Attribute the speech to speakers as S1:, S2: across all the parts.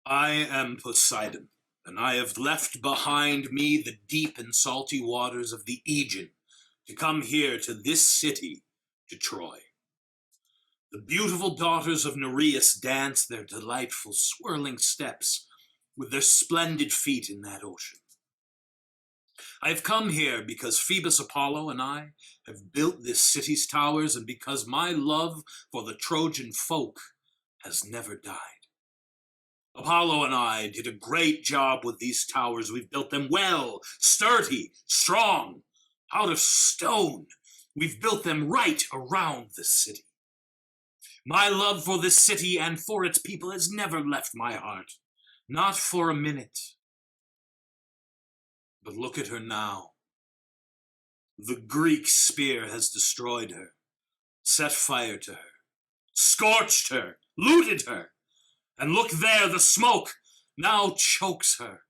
S1: I am Poseidon, and I have left behind me the deep and salty waters of the Aegean to come here to this city, to Troy. The beautiful daughters of Nereus dance their delightful swirling steps with their splendid feet in that ocean. I have come here because Phoebus Apollo and I have built this city's towers, and because my love for the Trojan folk has never died. Apollo and I did a great job with these towers. We've built them well, sturdy, strong, out of stone. We've built them right around the city. My love for this city and for its people has never left my heart, not for a minute. But look at her now. The Greek spear has destroyed her, set fire to her, scorched her, looted her. And look there, the smoke now chokes her.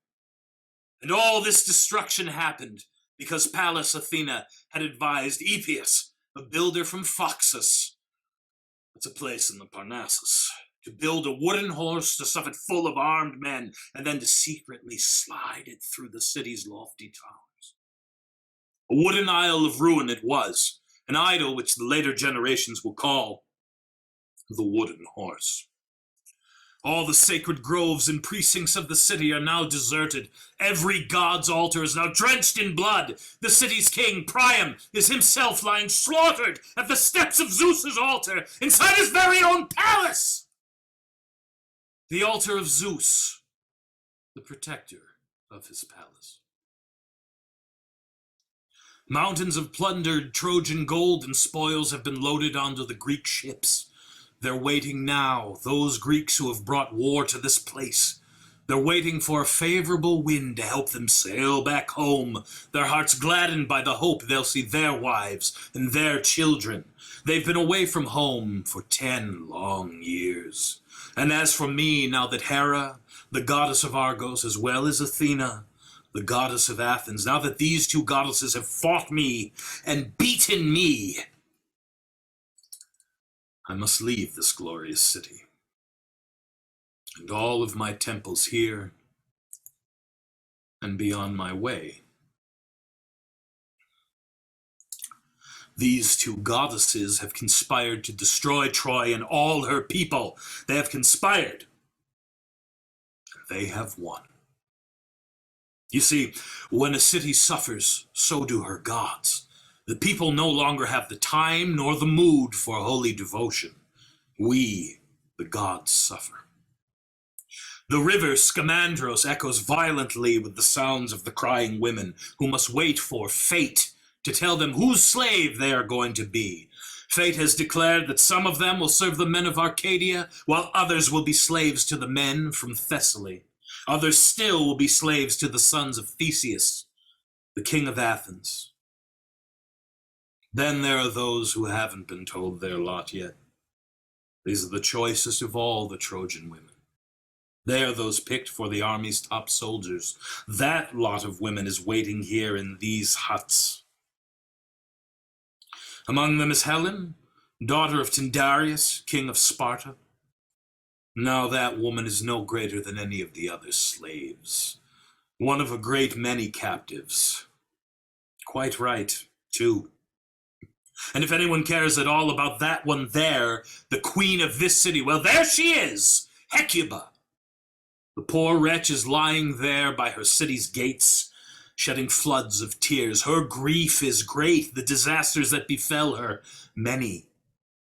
S1: And all this destruction happened because Pallas Athena had advised Epeus, a builder from Phoxus, that's a place in the Parnassus, to build a wooden horse to stuff it full of armed men, and then to secretly slide it through the city's lofty towers. A wooden isle of ruin it was, an idol which the later generations will call the wooden horse. All the sacred groves and precincts of the city are now deserted. Every god's altar is now drenched in blood. The city's king, Priam, is himself lying slaughtered at the steps of Zeus's altar, inside his very own palace. The altar of Zeus, the protector of his palace. Mountains of plundered Trojan gold and spoils have been loaded onto the Greek ships. They're waiting now, those Greeks who have brought war to this place. They're waiting for a favorable wind to help them sail back home, their hearts gladdened by the hope they'll see their wives and their children. They've been away from home for 10 long years. And as for me, now that Hera, the goddess of Argos, as well as Athena, the goddess of Athens, now that these two goddesses have fought me and beaten me, I must leave this glorious city, and all of my temples here, and be on my way. These two goddesses have conspired to destroy Troy and all her people. They have conspired, and they have won. You see, when a city suffers, so do her gods. The people no longer have the time nor the mood for holy devotion. We, the gods, suffer. The river Scamandros echoes violently with the sounds of the crying women, who must wait for fate to tell them whose slave they are going to be. Fate has declared that some of them will serve the men of Arcadia, while others will be slaves to the men from Thessaly. Others still will be slaves to the sons of Theseus, the king of Athens. Then there are those who haven't been told their lot yet. These are the choicest of all the Trojan women. They are those picked for the army's top soldiers. That lot of women is waiting here in these huts. Among them is Helen, daughter of Tyndareus, king of Sparta. Now that woman is no greater than any of the other slaves, one of a great many captives. Quite right, too. And if anyone cares at all about that one there, the queen of this city, well, there she is, Hekabe. The poor wretch is lying there by her city's gates, shedding floods of tears. Her grief is great, the disasters that befell her, many.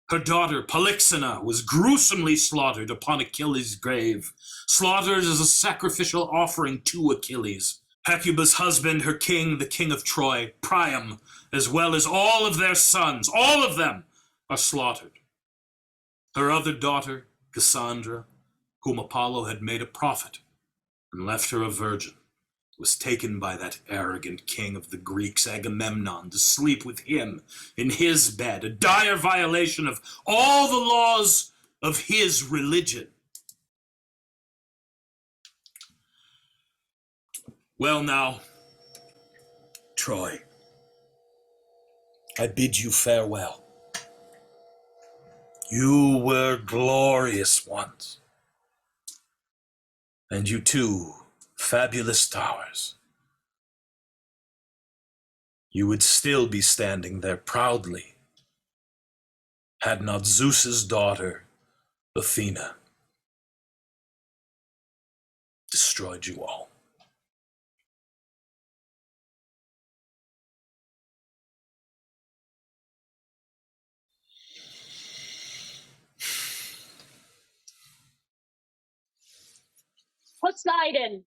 S1: Her daughter, Polyxena, was gruesomely slaughtered upon Achilles' grave, slaughtered as a sacrificial offering to Achilles. Hecuba's husband, her king, the king of Troy, Priam, as well as all of their sons, all of them, are slaughtered. Her other daughter, Cassandra, whom Apollo had made a prophet and left her a virgin, was taken by that arrogant king of the Greeks, Agamemnon, to sleep with him in his bed, a dire violation of all the laws of his religion. Well now, Troy, I bid you farewell. You were glorious once. And you too, fabulous towers. You would still be standing there proudly had not Zeus's daughter, Athena, destroyed you all.
S2: Poseidon!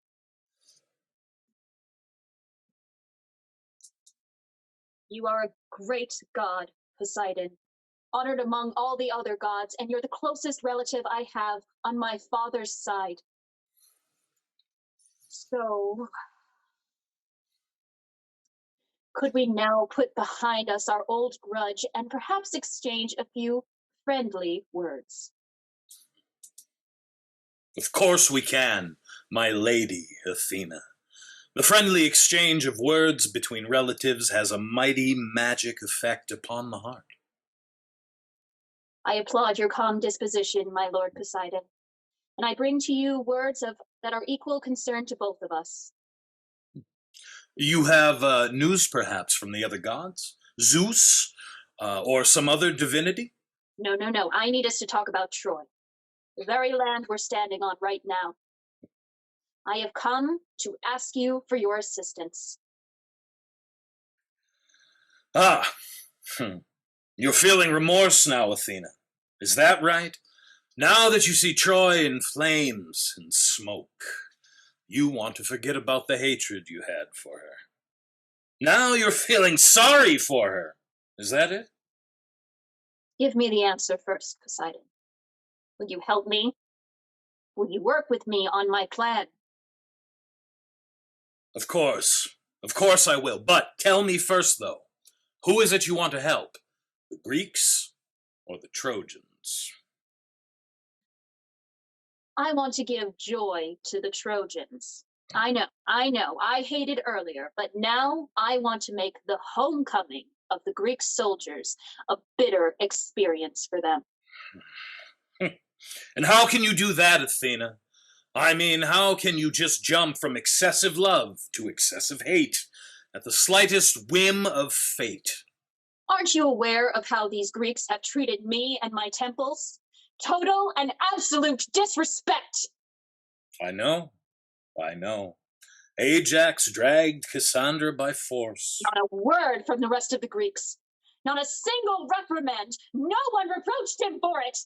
S2: You are a great god, Poseidon, honored among all the other gods, and you're the closest relative I have on my father's side. So, could we now put behind us our old grudge and perhaps exchange a few friendly words?
S1: Of course we can, my lady Athena. The friendly exchange of words between relatives has a mighty magic effect upon the heart.
S2: I applaud your calm disposition, my lord Poseidon, and I bring to you words that are equal concern to both of us.
S1: You have news, perhaps, from the other gods? Zeus, or some other divinity?
S2: No. I need us to talk about Troy, the very land we're standing on right now. I have come to ask you for your assistance.
S1: Ah, you're feeling remorse now, Athena. Is that right? Now that you see Troy in flames and smoke, you want to forget about the hatred you had for her. Now you're feeling sorry for her. Is that it?
S2: Give me the answer first, Poseidon. Will you help me? Will you work with me on my plan?
S1: Of course I will. But tell me first, though, who is it you want to help? The Greeks or the Trojans?
S2: I want to give joy to the Trojans. I know, I hated earlier, but now I want to make the homecoming of the Greek soldiers a bitter experience for them.
S1: And how can you do that, Athena? I mean, how can you just jump from excessive love to excessive hate at the slightest whim of fate?
S2: Aren't you aware of how these Greeks have treated me and my temples? Total and absolute disrespect!
S1: I know. Ajax dragged Cassandra by force.
S2: Not a word from the rest of the Greeks. Not a single reprimand. No one reproached him for it.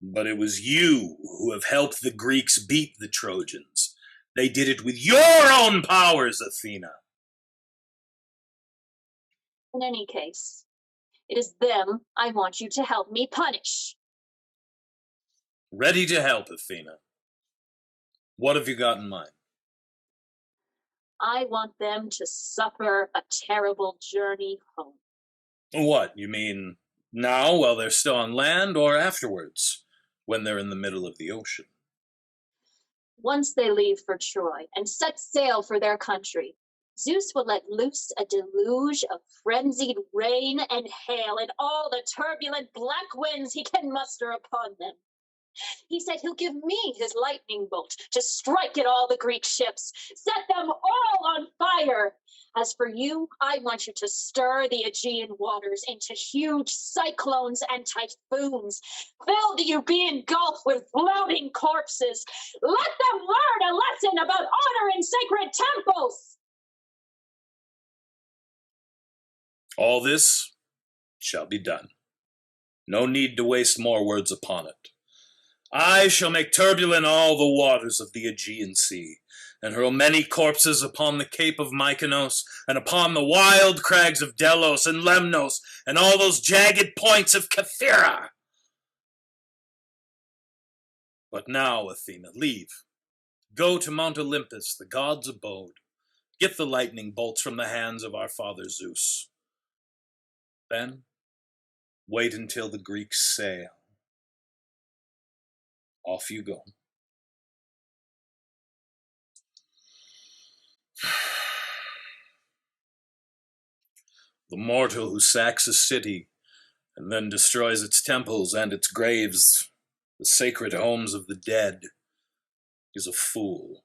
S1: But it was you who have helped the Greeks beat the Trojans. They did it with your own powers, Athena.
S2: In any case, it is them I want you to help me punish.
S1: Ready to help, Athena. What have you got in mind?
S2: I want them to suffer a terrible journey home.
S1: What, you mean now while they're still on land, or afterwards, when they're in the middle of the ocean?
S2: Once they leave for Troy and set sail for their country, Zeus will let loose a deluge of frenzied rain and hail and all the turbulent black winds he can muster upon them. He said he'll give me his lightning bolt to strike at all the Greek ships, set them all on fire. As for you, I want you to stir the Aegean waters into huge cyclones and typhoons. Fill the Euboean Gulf with floating corpses. Let them learn a lesson about honor in sacred temples.
S1: All this shall be done. No need to waste more words upon it. I shall make turbulent all the waters of the Aegean Sea, and hurl many corpses upon the cape of Mykonos, and upon the wild crags of Delos and Lemnos, and all those jagged points of Kythera. But now, Athena, leave. Go to Mount Olympus, the god's abode. Get the lightning bolts from the hands of our father Zeus. Then, wait until the Greeks sail. Off you go. The mortal who sacks a city and then destroys its temples and its graves, the sacred homes of the dead, is a fool,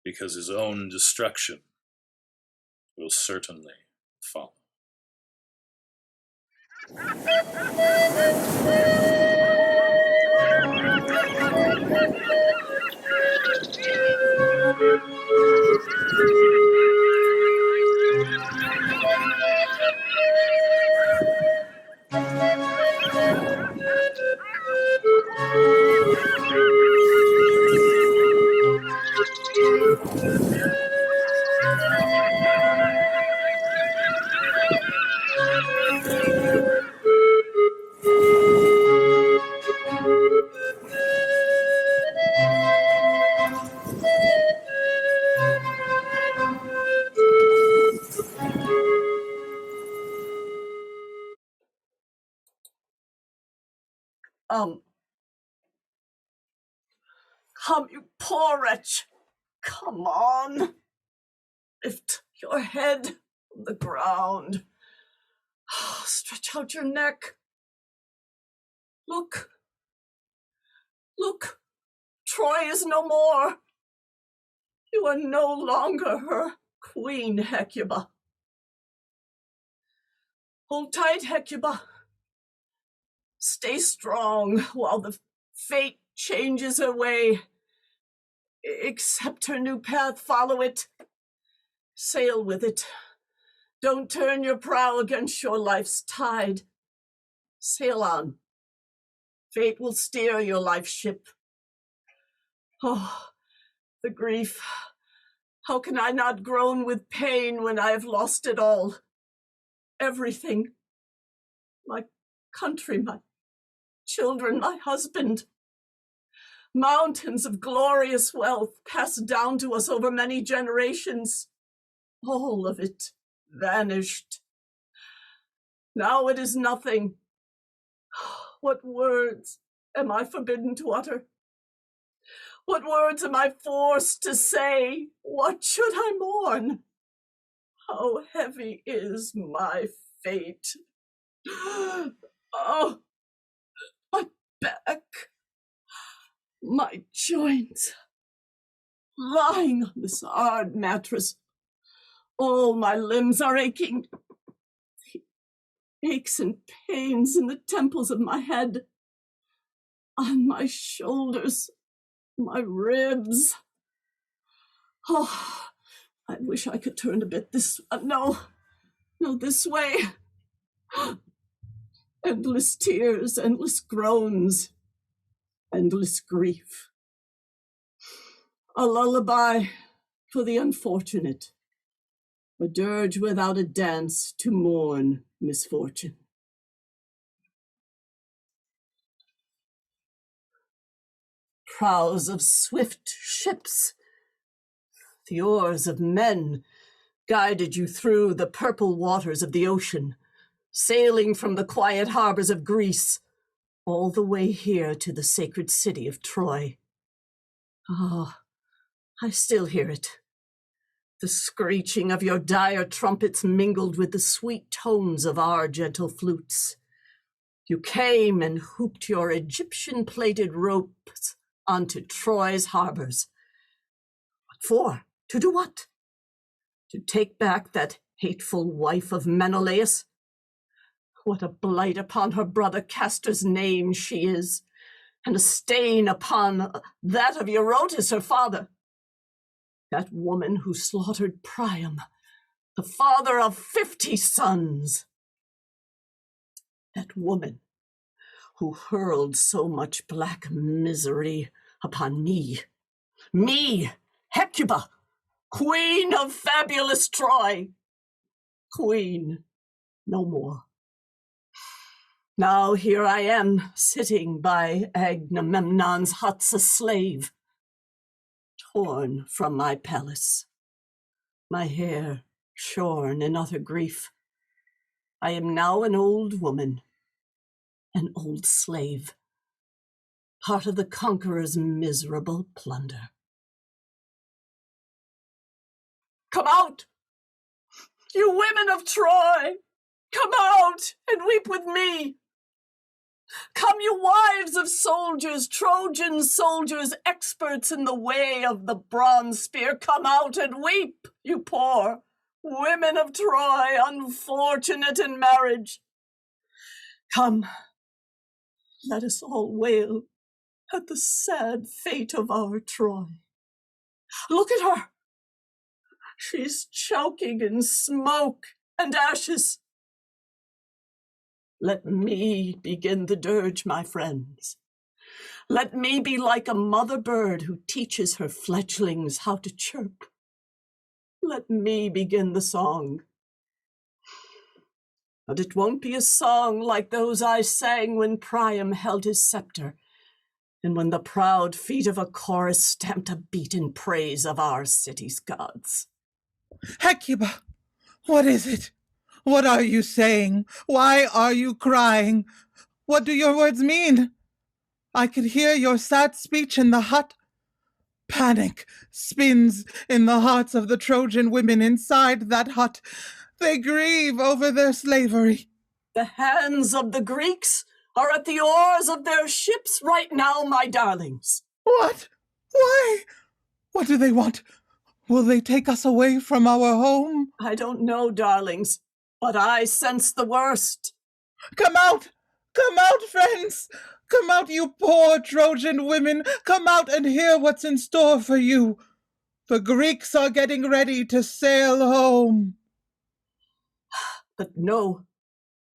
S1: because his own destruction will certainly follow.
S3: Come, you poor wretch. Come on. Lift your head from the ground. Stretch out your neck. Look. Look. Troy is no more. You are no longer her queen, Hekabe. Hold tight, Hekabe. Stay strong while the fate changes her way. Accept her new path, follow it. Sail with it. Don't turn your prow against your life's tide. Sail on. Fate will steer your life ship. Oh, the grief. How can I not groan with pain when I have lost it all? Everything. My country, my children, my husband. Mountains of glorious wealth passed down to us over many generations. All of it vanished. Now it is nothing. What words am I forbidden to utter? What words am I forced to say? What should I mourn? How heavy is my fate? Oh, my back, my joints, lying on this hard mattress. All my limbs are aching. The aches and pains in the temples of my head, on my shoulders, my ribs. Oh, I wish I could turn a bit this this way. Endless tears, endless groans, endless grief. A lullaby for the unfortunate, a dirge without a dance to mourn misfortune. Prows of swift ships, the oars of men guided you through the purple waters of the ocean, sailing from the quiet harbors of Greece all the way here to the sacred city of Troy. Oh, I still hear it. The screeching of your dire trumpets mingled with the sweet tones of our gentle flutes. You came and hooped your Egyptian-plated ropes onto Troy's harbors. What for? To do what? To take back that hateful wife of Menelaus? What a blight upon her brother Castor's name she is, and a stain upon that of Eurotas, her father. That woman who slaughtered Priam, the father of 50 sons. That woman who hurled so much black misery upon me. Me, Hekabe, queen of fabulous Troy. Queen, no more. Now here I am, sitting by Agamemnon's huts, a slave, torn from my palace, my hair shorn in utter grief. I am now an old woman, an old slave, part of the conqueror's miserable plunder. Come out, you women of Troy! Come out and weep with me! Come, you wives of soldiers, Trojan soldiers, experts in the way of the bronze spear, come out and weep, you poor women of Troy, unfortunate in marriage. Come, let us all wail at the sad fate of our Troy. Look at her. She's choking in smoke and ashes. Let me begin the dirge, my friends. Let me be like a mother bird who teaches her fledglings how to chirp. Let me begin the song. But it won't be a song like those I sang when Priam held his scepter, and when the proud feet of a chorus stamped a beat in praise of our city's gods.
S4: Hecuba, what is it? What are you saying? Why are you crying? What do your words mean? I could hear your sad speech in the hut. Panic spins in the hearts of the Trojan women inside that hut. They grieve over their slavery.
S3: The hands of the Greeks are at the oars of their ships right now, my darlings.
S4: What? Why? What do they want? Will they take us away from our home?
S3: I don't know, darlings, but I sense the worst.
S4: Come out! Come out, friends! Come out, you poor Trojan women! Come out and hear what's in store for you! The Greeks are getting ready to sail home.
S3: But no,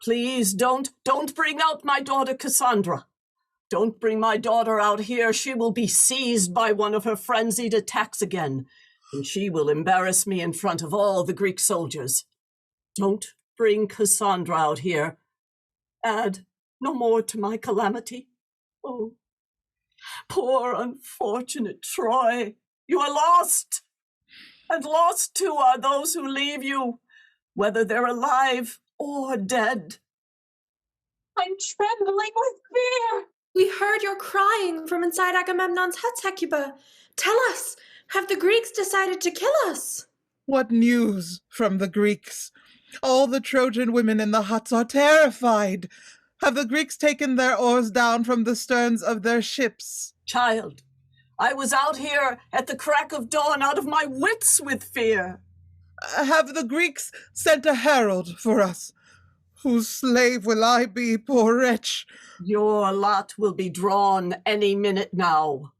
S3: please don't bring out my daughter Cassandra. Don't bring my daughter out here. She will be seized by one of her frenzied attacks again, and she will embarrass me in front of all the Greek soldiers. Don't bring Cassandra out here. Add no more to my calamity. Oh, poor unfortunate Troy, you are lost. And lost too are those who leave you, whether they're alive or dead.
S2: I'm trembling with fear.
S5: We heard your crying from inside Agamemnon's hut, Hecuba. Tell us, have the Greeks decided to kill us?
S4: What news from the Greeks? All the Trojan women in the huts are terrified. Have the Greeks taken their oars down from the sterns of their ships?
S3: Child, I was out here at the crack of dawn out of my wits with fear.
S4: Have the Greeks sent a herald for us? Whose slave will I be, poor wretch?
S3: Your lot will be drawn any minute now.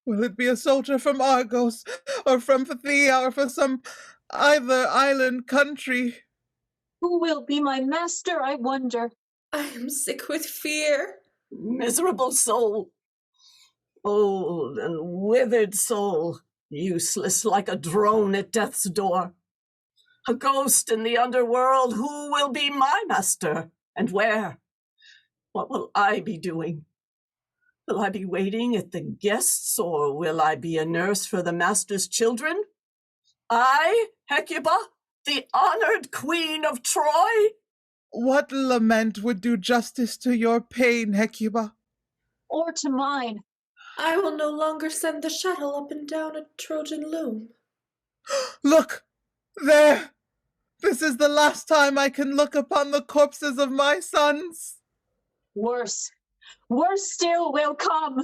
S4: Will it be a soldier from Argos, or from Phthia, or from some either island country?
S2: Who will be my master, I wonder?
S5: I am sick with fear.
S3: Miserable soul, old and withered soul, useless like a drone at death's door. A ghost in the underworld, who will be my master, and where? What will I be doing? Will I be waiting at the guests, or will I be a nurse for the master's children? I, Hecuba, the honored queen of Troy?
S4: What lament would do justice to your pain, Hecuba?
S2: Or to mine?
S5: I will no longer send the shuttle up and down a Trojan loom.
S4: Look! There! This is the last time I can look upon the corpses of my sons.
S2: Worse still will come.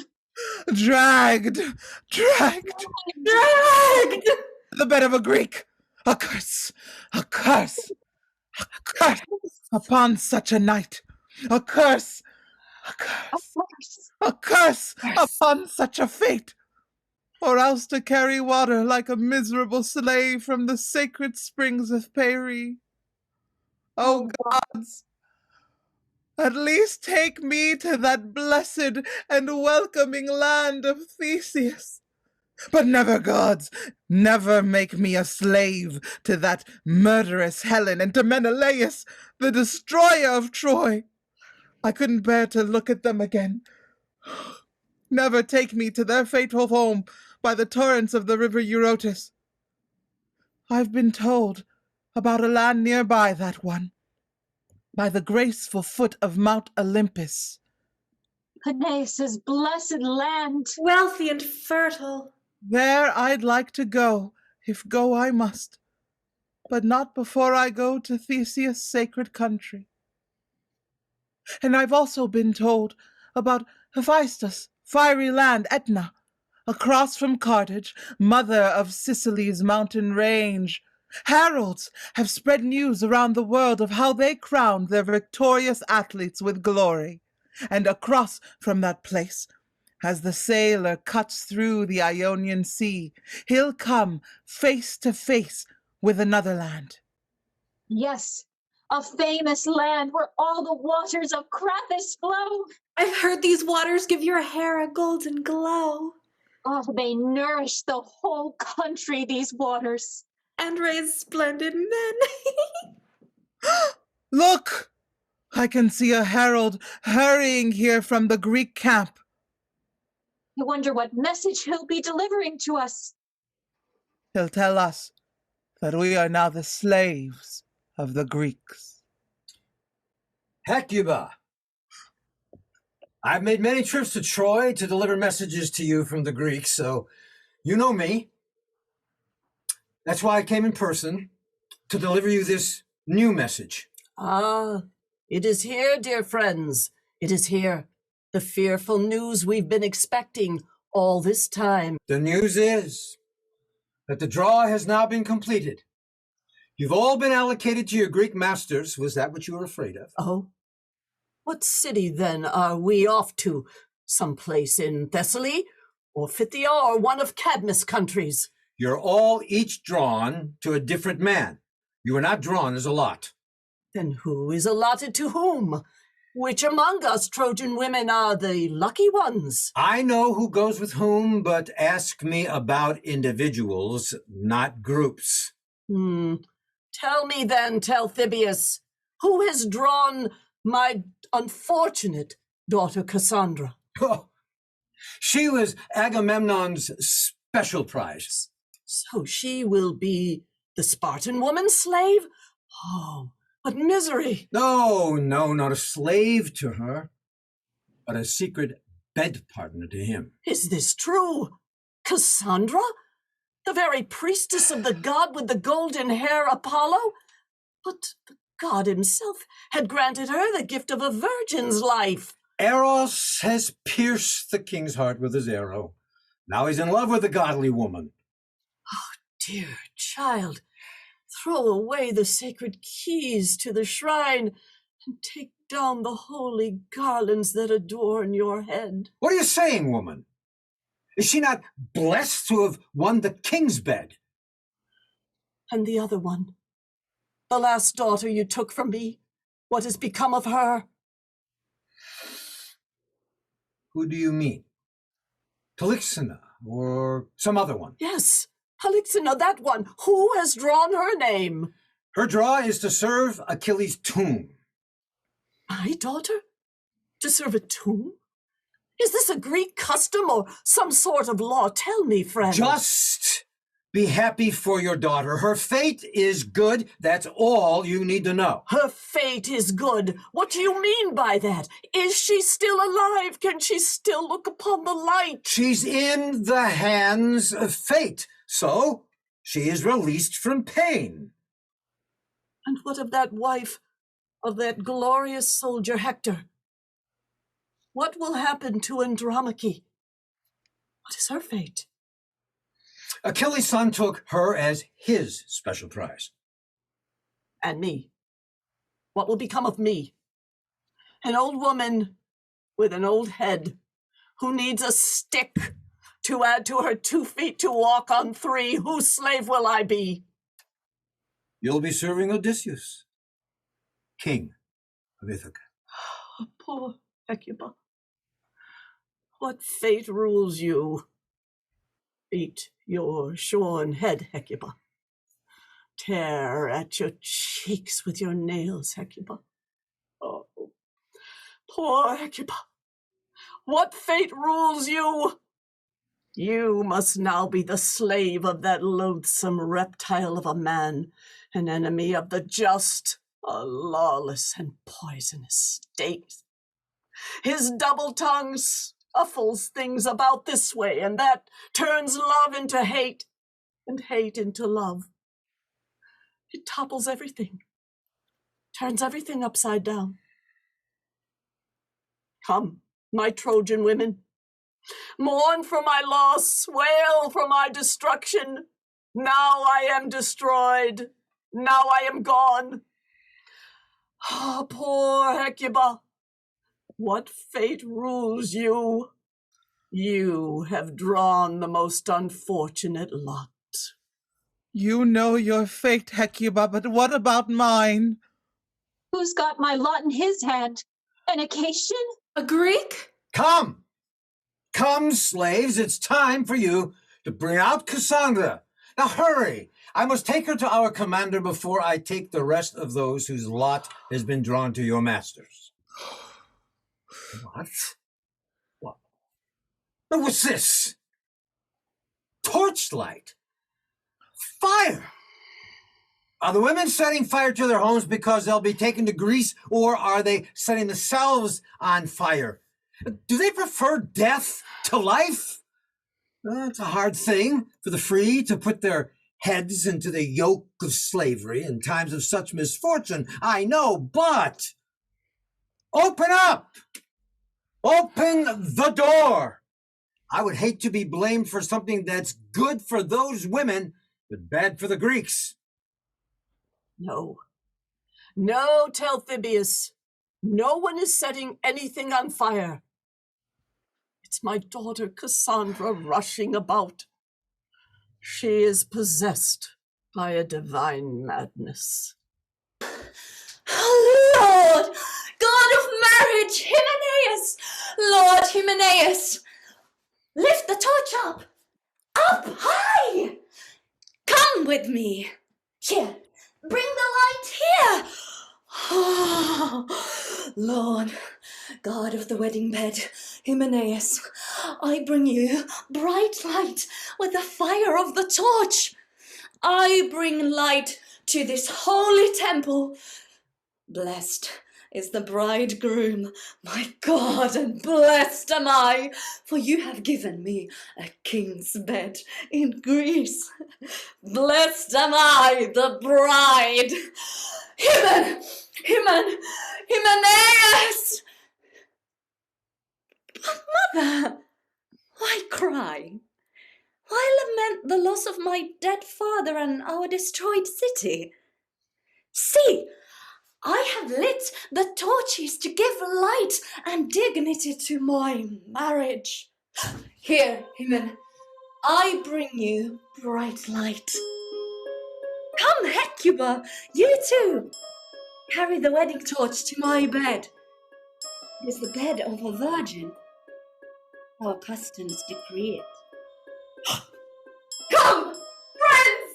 S4: Dragged!
S5: Dragged!
S4: The bed of a Greek! A curse! A curse! A curse upon such a night! A curse! A curse! A curse upon such a fate! Or else to carry water like a miserable slave from the sacred springs of Peri. O gods! At least take me to that blessed and welcoming land of Theseus. But never, gods, never make me a slave to that murderous Helen and to Menelaus, the destroyer of Troy. I couldn't bear to look at them again. Never take me to their fatal home by the torrents of the river Eurotas. I've been told about a land nearby that one, by the graceful foot of Mount Olympus.
S2: Peneus' blessed land.
S5: Wealthy and fertile.
S4: There I'd like to go, if go I must, but not before I go to Theseus' sacred country. And I've also been told about Hephaestus, fiery land Etna, across from Carthage, mother of Sicily's mountain range. Heralds have spread news around the world of how they crowned their victorious athletes with glory. And across from that place, as the sailor cuts through the Ionian Sea, he'll come face to face with another land.
S2: Yes, a famous land where all the waters of Crathis flow.
S5: I've heard these waters give your hair a golden glow.
S2: Oh, they nourish the whole country, these waters.
S5: And raise splendid men.
S4: Look! I can see a herald hurrying here from the Greek camp.
S2: I wonder what message he'll be delivering to us.
S4: He'll tell us that we are now the slaves of the Greeks.
S6: Hekabe, I've made many trips to Troy to deliver messages to you from the Greeks, so you know me. That's why I came in person to deliver you this new message.
S3: Ah, it is here, dear friends. It is here. The fearful news we've been expecting all this time.
S6: The news is that the draw has now been completed. You've all been allocated to your Greek masters. Was that what you were afraid of?
S3: Oh? What city, then, are we off to? Someplace in Thessaly, or Phthia, or one of Cadmus' countries?
S6: You're all each drawn to a different man. You were not drawn as a lot.
S3: Then who is allotted to whom? Which among us Trojan women are the lucky ones?
S6: I know who goes with whom, but ask me about individuals, not groups.
S3: Tell me then, Talthybius, who has drawn my unfortunate daughter Cassandra?
S6: Oh, she was Agamemnon's special prize.
S3: So she will be the Spartan woman's slave? Oh, what misery!
S6: No, not a slave to her, but a secret bed partner to him.
S3: Is this true? Cassandra? The very priestess of the god with the golden hair, Apollo? But the god himself had granted her the gift of a virgin's life.
S6: Eros has pierced the king's heart with his arrow. Now he's in love with the godly woman.
S3: Oh, dear child, throw away the sacred keys to the shrine and take down the holy garlands that adorn your head.
S6: What are you saying, woman? Is she not blessed to have won the king's bed?
S3: And the other one, the last daughter you took from me, what has become of her?
S6: Who do you mean? Polyxena or some other one?
S3: Yes, Polyxena, that one. Who has drawn her name?
S6: Her draw is to serve Achilles' tomb.
S3: My daughter? To serve a tomb? Is this a Greek custom or some sort of law? Tell me, friend.
S6: Just be happy for your daughter. Her fate is good. That's all you need to know.
S3: Her fate is good. What do you mean by that? Is she still alive? Can she still look upon the light?
S6: She's in the hands of fate, so she is released from pain.
S3: And what of that wife of that glorious soldier Hector? What will happen to Andromache? What is her fate?
S6: Achilles' son took her as his special prize.
S3: And me? What will become of me? An old woman with an old head who needs a stick to add to her 2 feet to walk on 3. Whose slave will I be?
S6: You'll be serving Odysseus, king of Ithaca.
S3: Oh, poor Hecuba. What fate rules you? Beat your shorn head, Hecuba. Tear at your cheeks with your nails, Hecuba. Oh, poor Hecuba. What fate rules you? You must now be the slave of that loathsome reptile of a man, an enemy of the just, a lawless and poisonous state. His double tongue shuffles things about this way and that, turns love into hate, and hate into love. It topples everything, turns everything upside down. Come, my Trojan women. Mourn for my loss, wail for my destruction. Now I am destroyed. Now I am gone. Ah, poor Hekabe. What fate rules you? You have drawn the most unfortunate lot.
S4: You know your fate, Hekabe, but what about mine?
S2: Who's got my lot in his hand? An Acacian?
S5: A Greek?
S6: Come! Come, slaves, it's time for you to bring out Cassandra. Now hurry! I must take her to our commander before I take the rest of those whose lot has been drawn to your masters. What? What? But what's this? Torchlight? Fire! Are the women setting fire to their homes because they'll be taken to Greece, or are they setting themselves on fire? Do they prefer death to life? Well, it's a hard thing for the free to put their heads into the yoke of slavery in times of such misfortune, I know, but open up! Open the door! I would hate to be blamed for something that's good for those women, but bad for the Greeks.
S3: No. No, Talthybius. No one is setting anything on fire. It's my daughter Cassandra rushing about. She is possessed by a divine madness.
S5: Lord, God of marriage, Hymenaeus! Lord Hymenaeus! Lift the torch up! Up high! Come with me! Here, bring the light here! Oh, Lord, God of the wedding bed, Hymenaeus, I bring you bright light with the fire of the torch. I bring light to this holy temple. Blessed is the bridegroom, my God, and blessed am I, for you have given me a king's bed in Greece. Blessed am I, the bride. Hymenaeus! Mother, why cry? Why lament the loss of my dead father and our destroyed city? See, I have lit the torches to give light and dignity to my marriage. Here, Hymen, I bring you bright light. Come, Hekabe, you too. Carry the wedding torch to my bed. It is the bed of a virgin. Our customs decree it. Come, friends,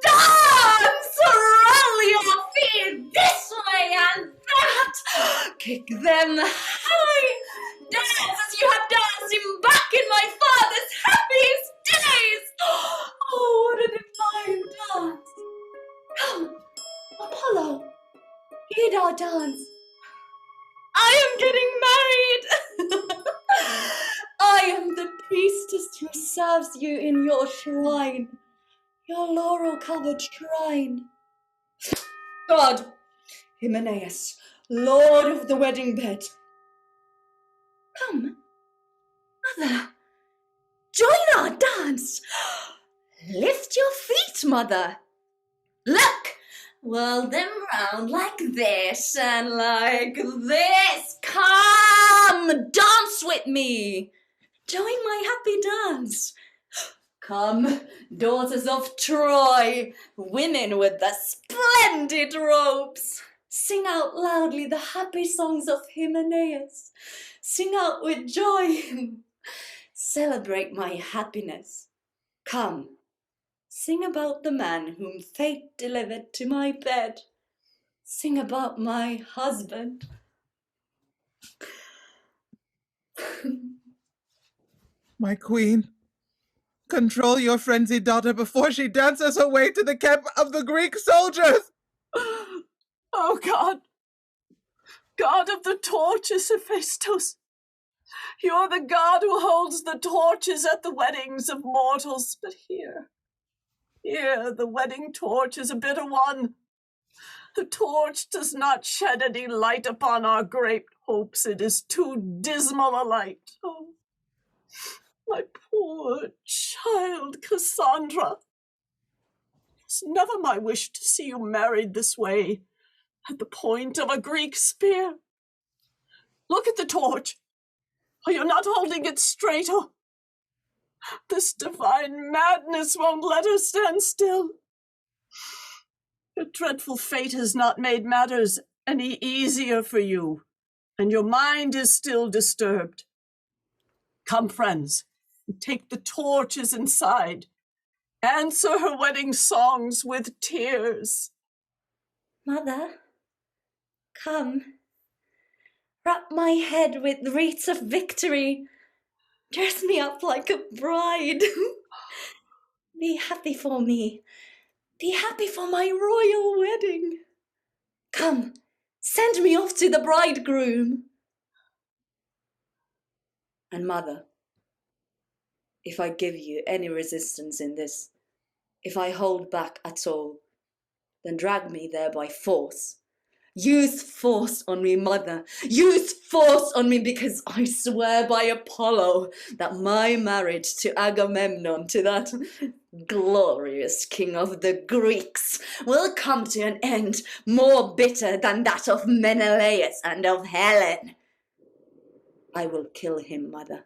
S5: dance! Roll your feet this way and that! Kick them high! Dance as you have danced back in my father's happiest days! Oh, what a divine dance! Come, Apollo, lead our dance. I am getting married! I am the priestess who serves you in your shrine, your laurel-covered shrine. God, Hymenaeus, lord of the wedding bed. Come, mother, join our dance. Lift your feet, mother. Look, whirl them round like this and like this. Come, dance with me. Join my happy dance. Come, daughters of Troy, women with the splendid robes. Sing out loudly the happy songs of Hymenaeus. Sing out with joy. Celebrate my happiness. Come, sing about the man whom fate delivered to my bed. Sing about my husband.
S4: My queen, control your frenzied daughter before she dances her way to the camp of the Greek soldiers!
S3: Oh God! God of the torches, Hephaestus! You're the god who holds the torches at the weddings of mortals, but here, the wedding torch is a bitter one. The torch does not shed any light upon our great hopes. It is too dismal a light. Oh, my poor child, Cassandra. It's never my wish to see you married this way, at the point of a Greek spear. Look at the torch. Are you not holding it straight? Oh, this divine madness won't let her stand still. Your dreadful fate has not made matters any easier for you, and your mind is still disturbed. Come, friends, take the torches inside. Answer her wedding songs with tears.
S5: Mother, come. Wrap my head with wreaths of victory. Dress me up like a bride. Be happy for me. Be happy for my royal wedding. Come, send me off to the bridegroom. And mother, if I give you any resistance in this, if I hold back at all, then drag me there by force. Use force on me, mother. Use force on me, because I swear by Apollo that my marriage to Agamemnon, to that glorious king of the Greeks, will come to an end more bitter than that of Menelaus and of Helen. I will kill him, mother.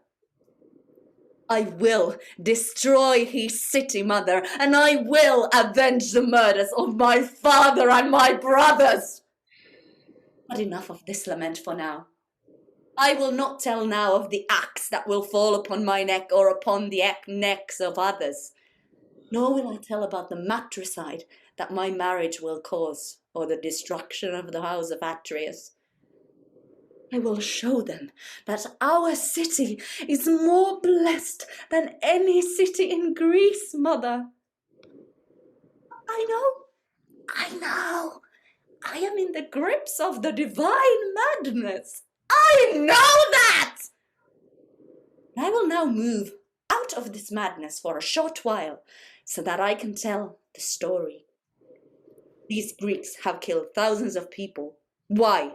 S5: I will destroy his city, mother, and I will avenge the murders of my father and my brothers. But enough of this lament for now. I will not tell now of the axe that will fall upon my neck or upon the necks of others. Nor will I tell about the matricide that my marriage will cause, or the destruction of the house of Atreus. I will show them that our city is more blessed than any city in Greece, mother. I know. I am in the grips of the divine madness. I know that! I will now move out of this madness for a short while, so that I can tell the story. These Greeks have killed thousands of people. Why?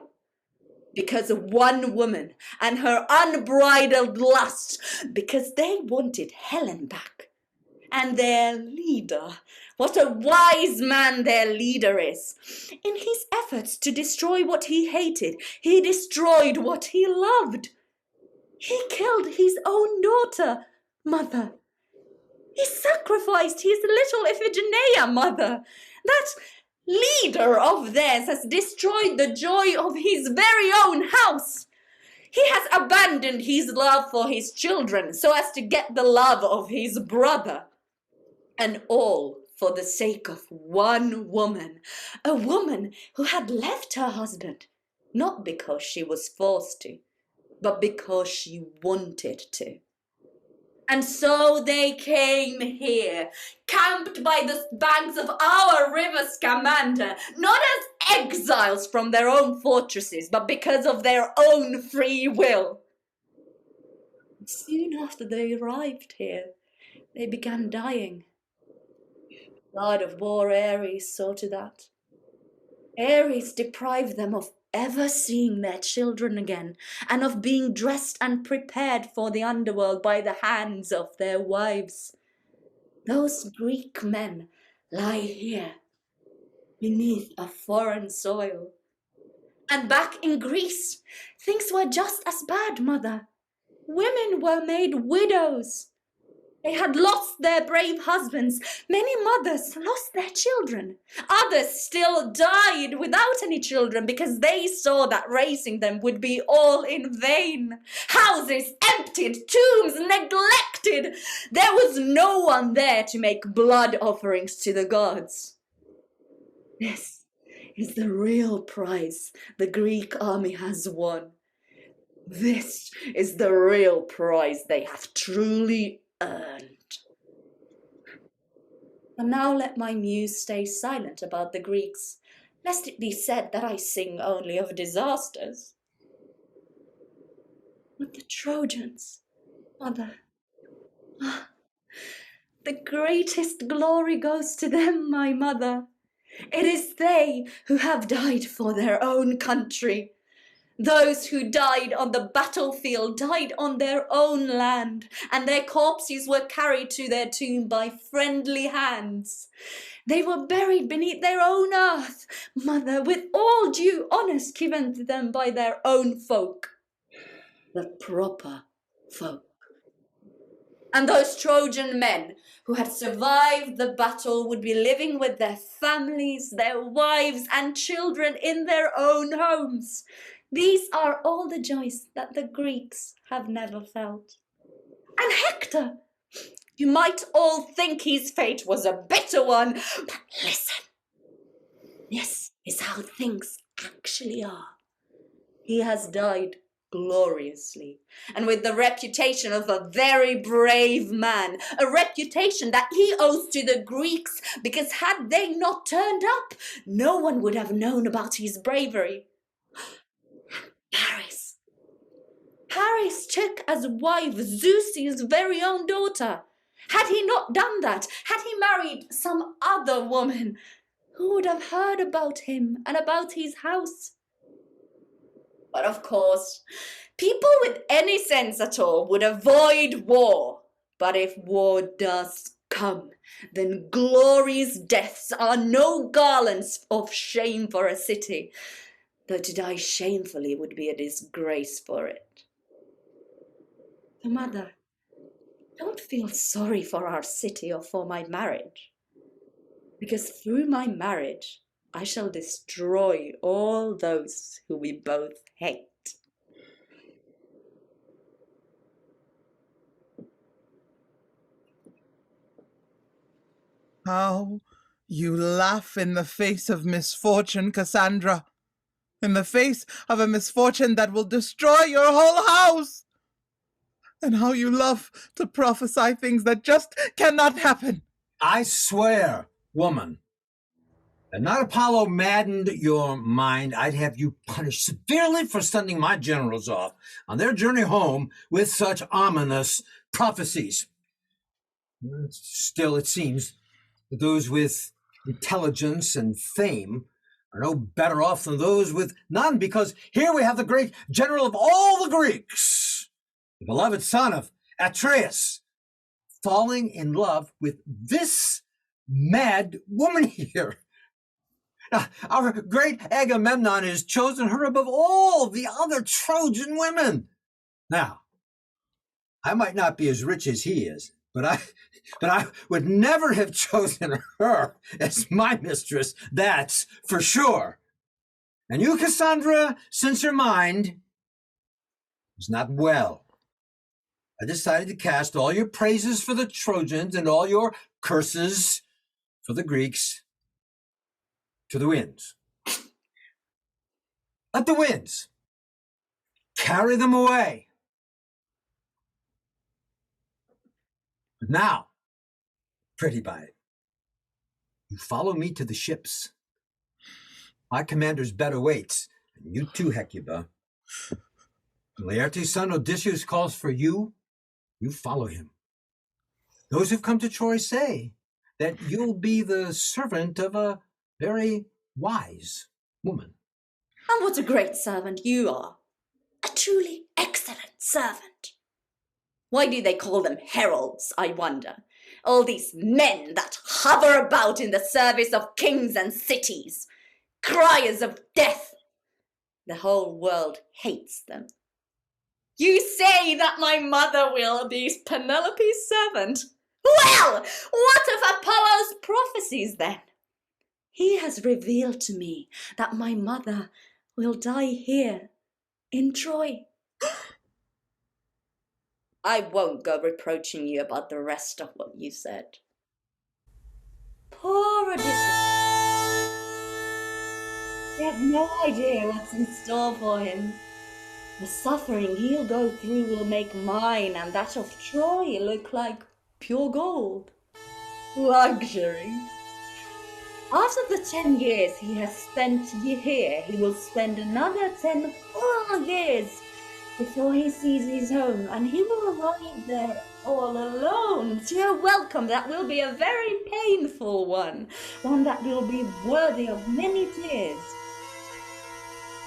S5: Because of one woman and her unbridled lust, because they wanted Helen back. And their leader, what a wise man their leader is. In his efforts to destroy what he hated, he destroyed what he loved. He killed his own daughter, mother. He sacrificed his little Iphigenia, mother. That leader of theirs has destroyed the joy of his very own house. He has abandoned his love for his children so as to get the love of his brother. And all for the sake of one woman, a woman who had left her husband, not because she was forced to, but because she wanted to. And so they came here, camped by the banks of our river Scamander, not as exiles from their own fortresses, but because of their own free will. And soon after they arrived here, they began dying. God of war Ares saw to that. Ares deprived them of ever seeing their children again, and of being dressed and prepared for the underworld by the hands of their wives. Those Greek men lie here, beneath a foreign soil. And back in Greece, things were just as bad, mother. Women were made widows. They had lost their brave husbands. Many mothers lost their children. Others still died without any children because they saw that raising them would be all in vain. Houses emptied, tombs neglected. There was no one there to make blood offerings to the gods. This is the real prize the Greek army has won. This is the real prize they have truly earned. And now let my muse stay silent about the Greeks, lest it be said that I sing only of disasters. But the Trojans, mother, the greatest glory goes to them, my mother. It is they who have died for their own country. Those who died on the battlefield died on their own land, and their corpses were carried to their tomb by friendly hands. They were buried beneath their own earth, mother, with all due honours given to them by their own folk, the proper folk. And those Trojan men who had survived the battle would be living with their families, their wives and children in their own homes. These are all the joys that the Greeks have never felt. And Hector, you might all think his fate was a bitter one, but listen, this is how things actually are. He has died gloriously, and with the reputation of a very brave man, a reputation that he owes to the Greeks, because had they not turned up, no one would have known about his bravery. Paris took as wife Zeus's very own daughter. Had he not done that, had he married some other woman, who would have heard about him and about his house? But of course, people with any sense at all would avoid war. But if war does come, then glory's deaths are no garlands of shame for a city, though to die shamefully would be a disgrace for it. So, mother, don't feel sorry for our city or for my marriage, because through my marriage I shall destroy all those who we both hate.
S4: How you laugh in the face of misfortune, Cassandra. In the face of a misfortune that will destroy your whole house. And how you love to prophesy things that just cannot happen.
S6: I swear, woman, had not Apollo maddened your mind, I'd have you punished severely for sending my generals off on their journey home with such ominous prophecies. Still, it seems that those with intelligence and fame are no better off than those with none, because here we have the great general of all the Greeks, the beloved son of Atreus, falling in love with this mad woman here. Our great Agamemnon has chosen her above all the other Trojan women. Now, I might not be as rich as he is, but I would never have chosen her as my mistress, that's for sure. And you, Cassandra, since your mind is not well, I decided to cast all your praises for the Trojans and all your curses for the Greeks to the winds. Let the winds carry them away. But now, pretty by you follow me to the ships. My commander's bed awaits, and you too, Hekabe. When Laertes' son Odysseus calls for you, you follow him. Those who've come to Troy say that you'll be the servant of a very wise woman.
S5: And what a great servant you are. A truly excellent servant. Why do they call them heralds, I wonder? All these men that hover about in the service of kings and cities, criers of death. The whole world hates them. You say that my mother will be Penelope's servant. Well, what of Apollo's prophecies then? He has revealed to me that my mother will die here in Troy. I won't go reproaching you about the rest of what you said. Poor Odysseus. He has no idea what's in store for him. The suffering he'll go through will make mine and that of Troy look like pure gold. Luxury. After the 10 years he has spent here, he will spend another 10 full years before he sees his home, and he will arrive there all alone. So you're welcome. That will be a very painful one that will be worthy of many tears.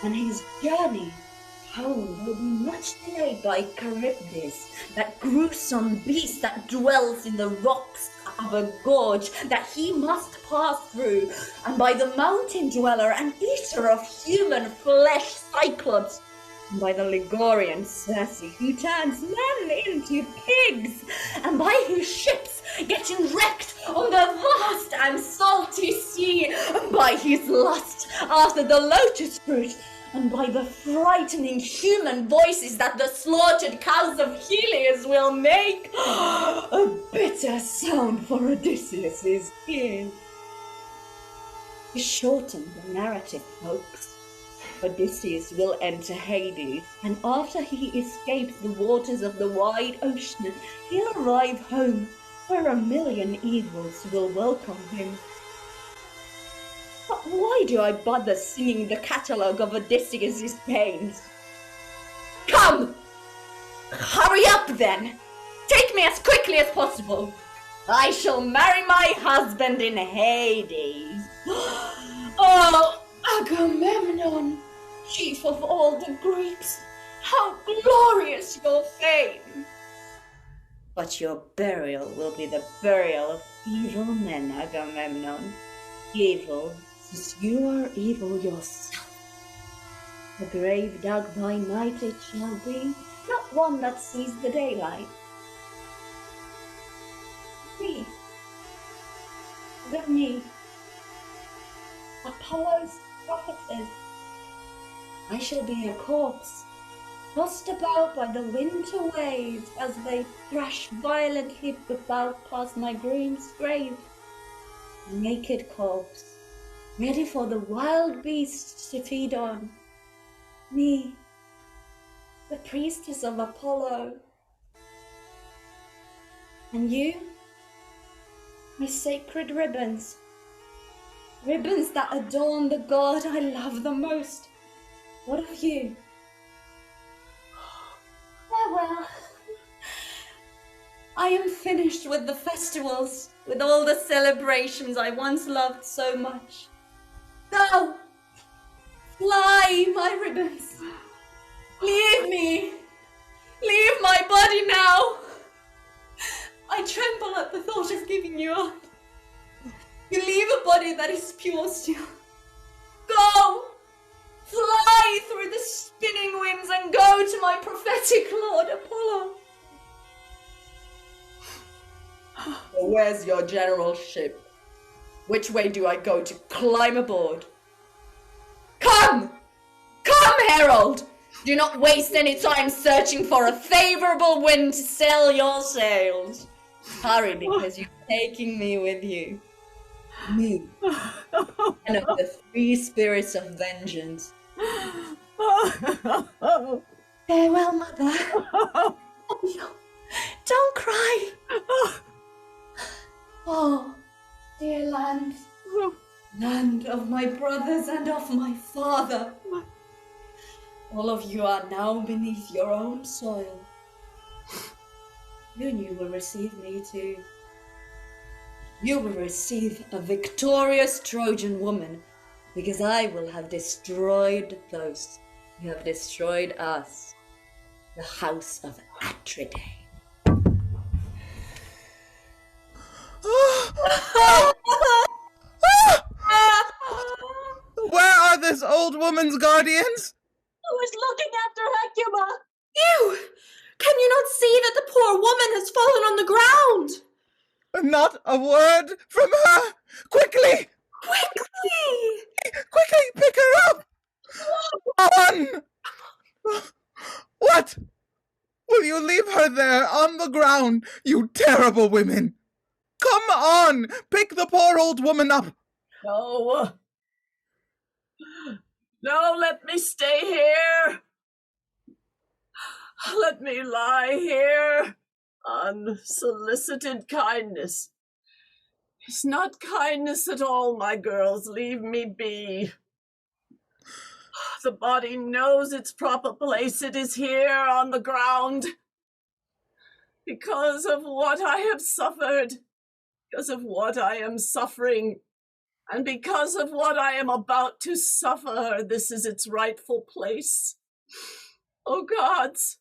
S5: And his journey home will be much delayed by Charybdis, that gruesome beast that dwells in the rocks of a gorge that he must pass through, and by the mountain dweller and eater of human flesh Cyclops, and by the Ligurian Circe who turns men into pigs, and by his ships getting wrecked on the vast and salty sea, and by his lust after the lotus fruit, and by the frightening human voices that the slaughtered cows of Helios will make. A bitter sound for Odysseus' ears. To shorten the narrative, folks, Odysseus will enter Hades, and after he escapes the waters of the wide ocean, he'll arrive home where a million evils will welcome him. But why do I bother singing the catalogue of Odysseus' pains? Come! Hurry up then! Take me as quickly as possible! I shall marry my husband in Hades! Oh, Agamemnon, chief of all the Greeks, how glorious your fame! But your burial will be the burial of evil men, Agamemnon. Evil, since you are evil yourself. A grave dug by night it shall be, not one that sees the daylight. See, look at me, Apollo's prophetess. I shall be a corpse, tossed about by the winter waves as they thrash violently about past my groom's grave. A naked corpse, ready for the wild beasts to feed on. Me, the priestess of Apollo. And you, my sacred ribbons. Ribbons that adorn the god I love the most. What of you? Well, I am finished with the festivals, with all the celebrations I once loved so much. Go! Fly, my ribbons! Leave me! Leave my body now! I tremble at the thought of giving you up. You leave a body that is pure still. Go! Fly through the spinning winds and go to my prophetic lord Apollo. Where's your generalship? Which way do I go to climb aboard? Come! Come, Herald! Do not waste any time searching for a favorable wind to sail your sails. Hurry, because you're taking me with you. Me, and of the three spirits of vengeance. Farewell, mother. Oh, no. Don't cry. Oh, dear land. Land of my brothers and of my father. All of you are now beneath your own soil. Soon you will receive me too. You will receive a victorious Trojan woman, because I will have destroyed those who have destroyed us, the house of Atridae.
S4: Where are this old woman's guardians?
S2: Who is looking after Hekabe?
S5: You! Can you not see that the poor woman has fallen on the ground?
S4: Not a word from her! Quickly!
S5: Quickly!
S4: Quickly, pick her up! On! What? Will you leave her there on the ground, you terrible women? Come on! Pick the poor old woman up!
S3: No. No, let me stay here. Let me lie here. Unsolicited kindness. It's not kindness at all, my girls. Leave me be. The body knows its proper place. It is here on the ground. Because of what I have suffered, because of what I am suffering, and because of what I am about to suffer, this is its rightful place. Oh gods,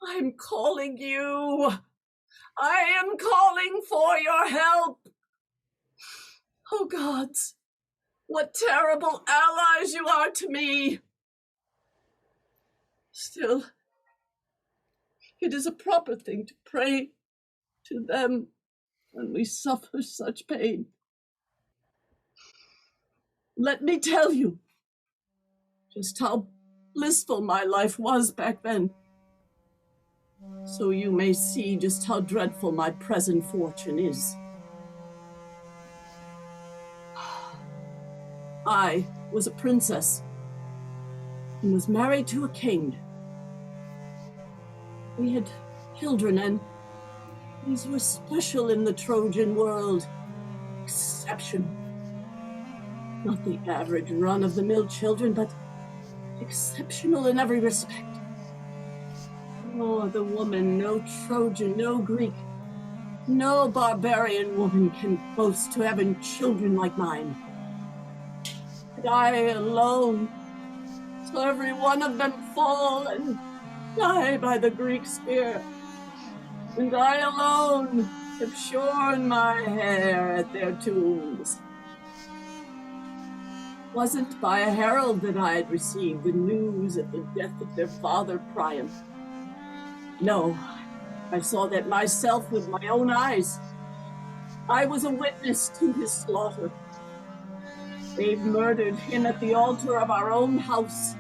S3: I'm calling you. I am calling for your help. Oh gods, what terrible allies you are to me. Still, it is a proper thing to pray to them when we suffer such pain. Let me tell you just how blissful my life was back then, so you may see just how dreadful my present fortune is. I was a princess and was married to a king. We had children, and these were special in the Trojan world. Exceptional. Not the average run-of-the-mill children, but exceptional in every respect. No other woman, no Trojan, no Greek, no barbarian woman can boast to having children like mine. And I alone saw every one of them fall and die by the Greek spear. And I alone have shorn my hair at their tombs. It wasn't by a herald that I had received the news of the death of their father Priam. No, I saw that myself with my own eyes. I was a witness to his slaughter. They've murdered him at the altar of our own house.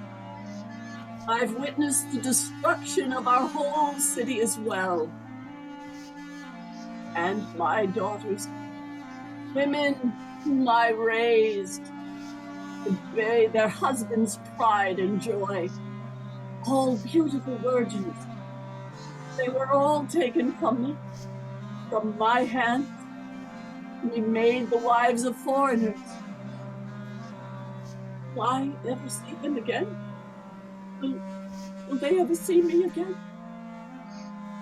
S3: I've witnessed the destruction of our whole city as well. And my daughters, women whom I raised, to bury their husbands' pride and joy, all beautiful virgins. They were all taken from me, from my hand, and we made the wives of foreigners. Will I ever see them again? Will they ever see me again?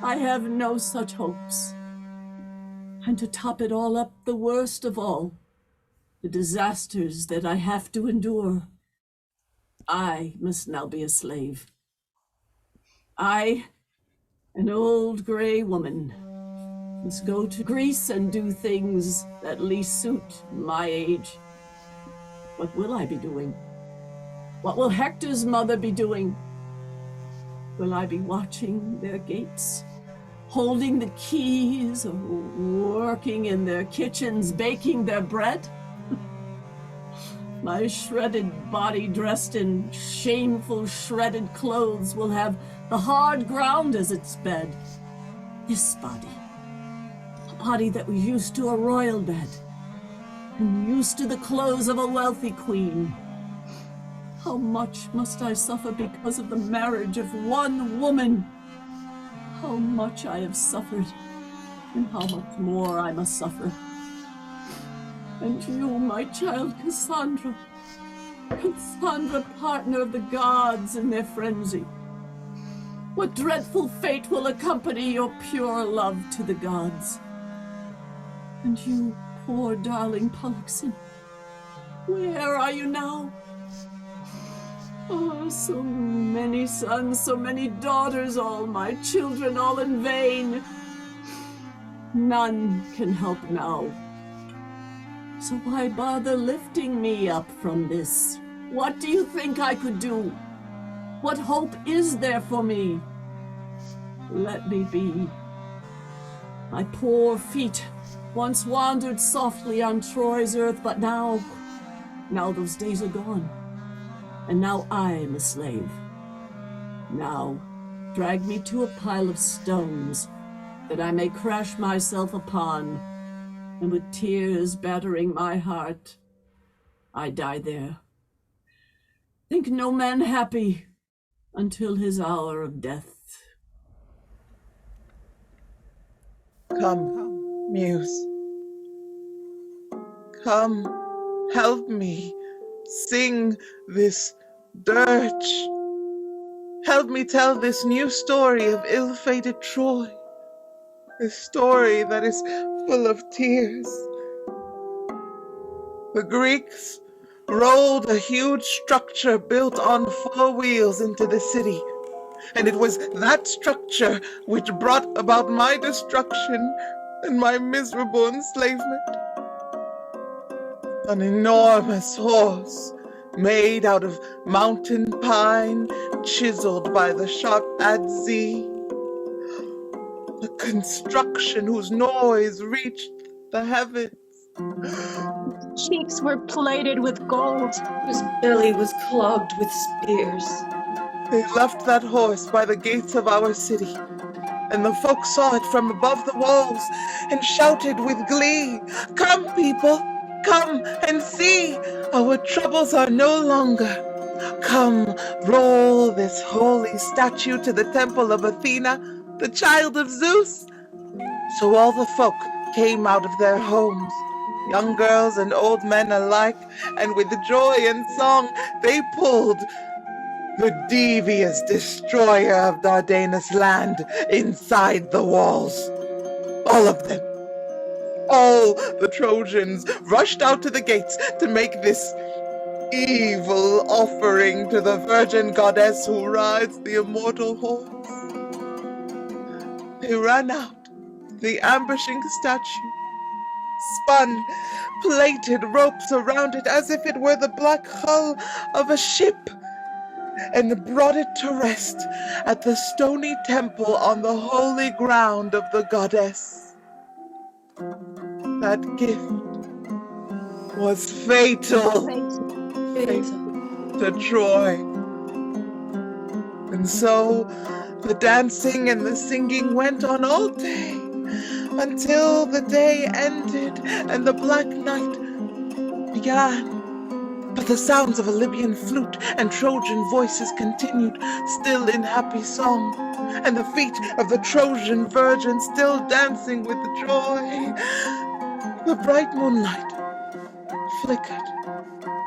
S3: I have no such hopes. And to top it all up, the worst of all, the disasters that I have to endure. I must now be a slave. I, an old gray woman, must go to Greece and do things that least suit my age. What will I be doing? What will Hector's mother be doing? Will I be watching their gates, holding the keys, or working in their kitchens, baking their bread? My shredded body, dressed in shameful shredded clothes, will have the hard ground as its bed. This body, a body that was used to a royal bed, and used to the clothes of a wealthy queen. How much must I suffer because of the marriage of one woman? How much I have suffered, and how much more I must suffer. And you, my child Cassandra, partner of the gods in their frenzy. What dreadful fate will accompany your pure love to the gods? And you, poor darling Pollux, where are you now? Oh, so many sons, so many daughters, all my children, all in vain. None can help now. So why bother lifting me up from this? What do you think I could do? What hope is there for me? Let me be. My poor feet once wandered softly on Troy's earth, but now those days are gone. And now I am a slave. Now, drag me to a pile of stones that I may crash myself upon, and with tears battering my heart, I die there. Think no man happy until his hour of death.
S4: Come, Muse. Come, help me. Sing this dirge. Help me tell this new story of ill-fated Troy. A story that is full of tears. The Greeks rolled a huge structure built on 4 wheels into the city, and it was that structure which brought about my destruction and my miserable enslavement. An enormous horse made out of mountain pine, chiseled by the sharp adze. A construction whose noise reached the heavens.
S2: Cheeks were plated with gold.
S5: Whose belly was clogged with spears.
S4: They left that horse by the gates of our city, and the folk saw it from above the walls and shouted with glee, "Come, people, come and see! Our troubles are no longer. Come, roll this holy statue to the temple of Athena, the child of Zeus." So all the folk came out of their homes, young girls and old men alike, and with joy and song they pulled the devious destroyer of Dardanus' land inside the walls. All of them. All the Trojans rushed out to the gates to make this evil offering to the virgin goddess who rides the immortal horse. They ran out, the ambushing statue, spun plaited ropes around it as if it were the black hull of a ship, and brought it to rest at the stony temple on the holy ground of the goddess. That gift was fatal to Troy. And so the dancing and the singing went on all day, until the day ended and the black night began. But the sounds of a Libyan flute and Trojan voices continued, still in happy song, and the feet of the Trojan virgin still dancing with joy. The bright moonlight flickered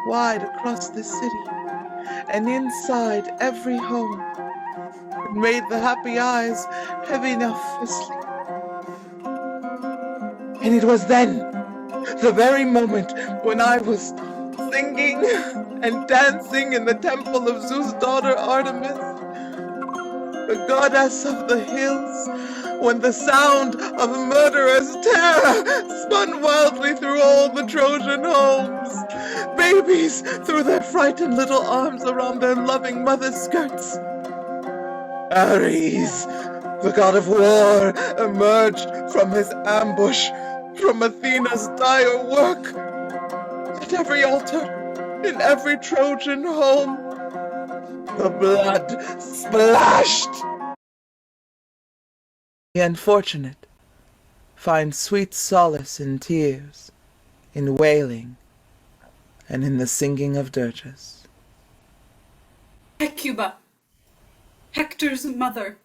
S4: wide across the city, and inside every home, it made the happy eyes heavy enough for sleep. And it was then, the very moment when I was singing and dancing in the temple of Zeus' daughter Artemis, the goddess of the hills, when the sound of murderous terror spun wildly through all the Trojan homes. Babies threw their frightened little arms around their loving mother's skirts. Ares, the god of war, emerged from his ambush, from Athena's dire work. At every altar, in every Trojan home, the blood splashed. The unfortunate find sweet solace in tears, in wailing, and in the singing of dirges.
S7: Hecuba, Hector's mother,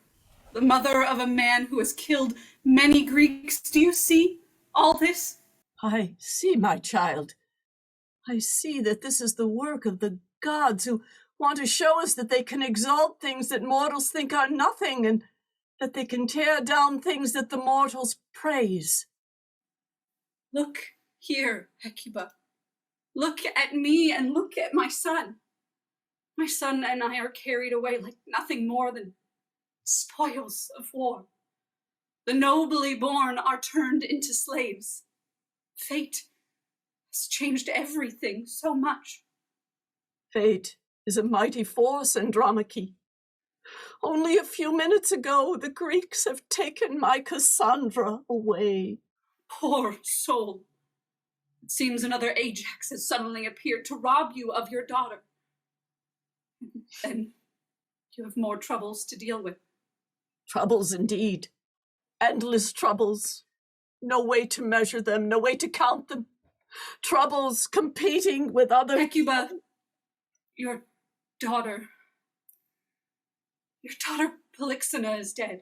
S7: the mother of a man who has killed many Greeks. Do you see all this?
S3: I see, my child. I see that this is the work of the gods who want to show us that they can exalt things that mortals think are nothing, and that they can tear down things that the mortals praise.
S7: Look here, Hecuba. Look at me and look at my son. My son and I are carried away like nothing more than spoils of war. The nobly born are turned into slaves. Fate has changed everything so much.
S3: Fate is a mighty force, Andromache. Only a few minutes ago, the Greeks have taken my Cassandra away.
S7: Poor soul. It seems another Ajax has suddenly appeared to rob you of your daughter. Then you have more troubles to deal with.
S3: Troubles indeed. Endless troubles. No way to measure them, no way to count them. Troubles competing with other...
S7: Hecuba, your daughter Polyxena is dead.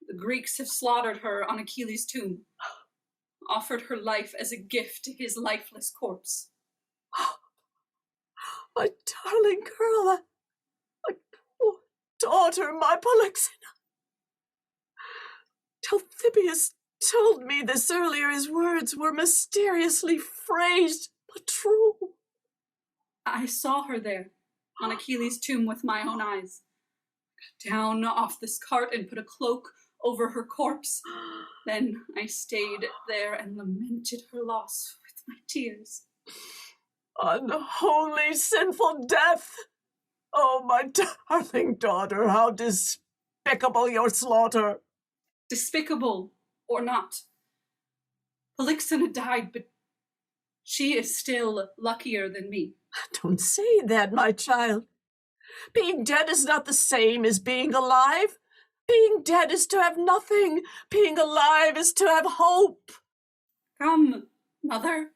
S7: The Greeks have slaughtered her on Achilles' tomb, offered her life as a gift to his lifeless corpse.
S3: My darling girl, my poor daughter, my Polyxena. Talthybius told me this earlier. His words were mysteriously phrased, but true.
S7: I saw her there on Achilles' tomb with my own eyes. Got down off this cart and put a cloak over her corpse. Then I stayed there and lamented her loss with my tears.
S3: Unholy, sinful death! Oh, my darling daughter, how despicable your slaughter!
S7: Despicable or not, Polyxena died, but she is still luckier than me.
S3: Don't say that, my child. Being dead is not the same as being alive. Being dead is to have nothing. Being alive is to have hope.
S7: Come, mother,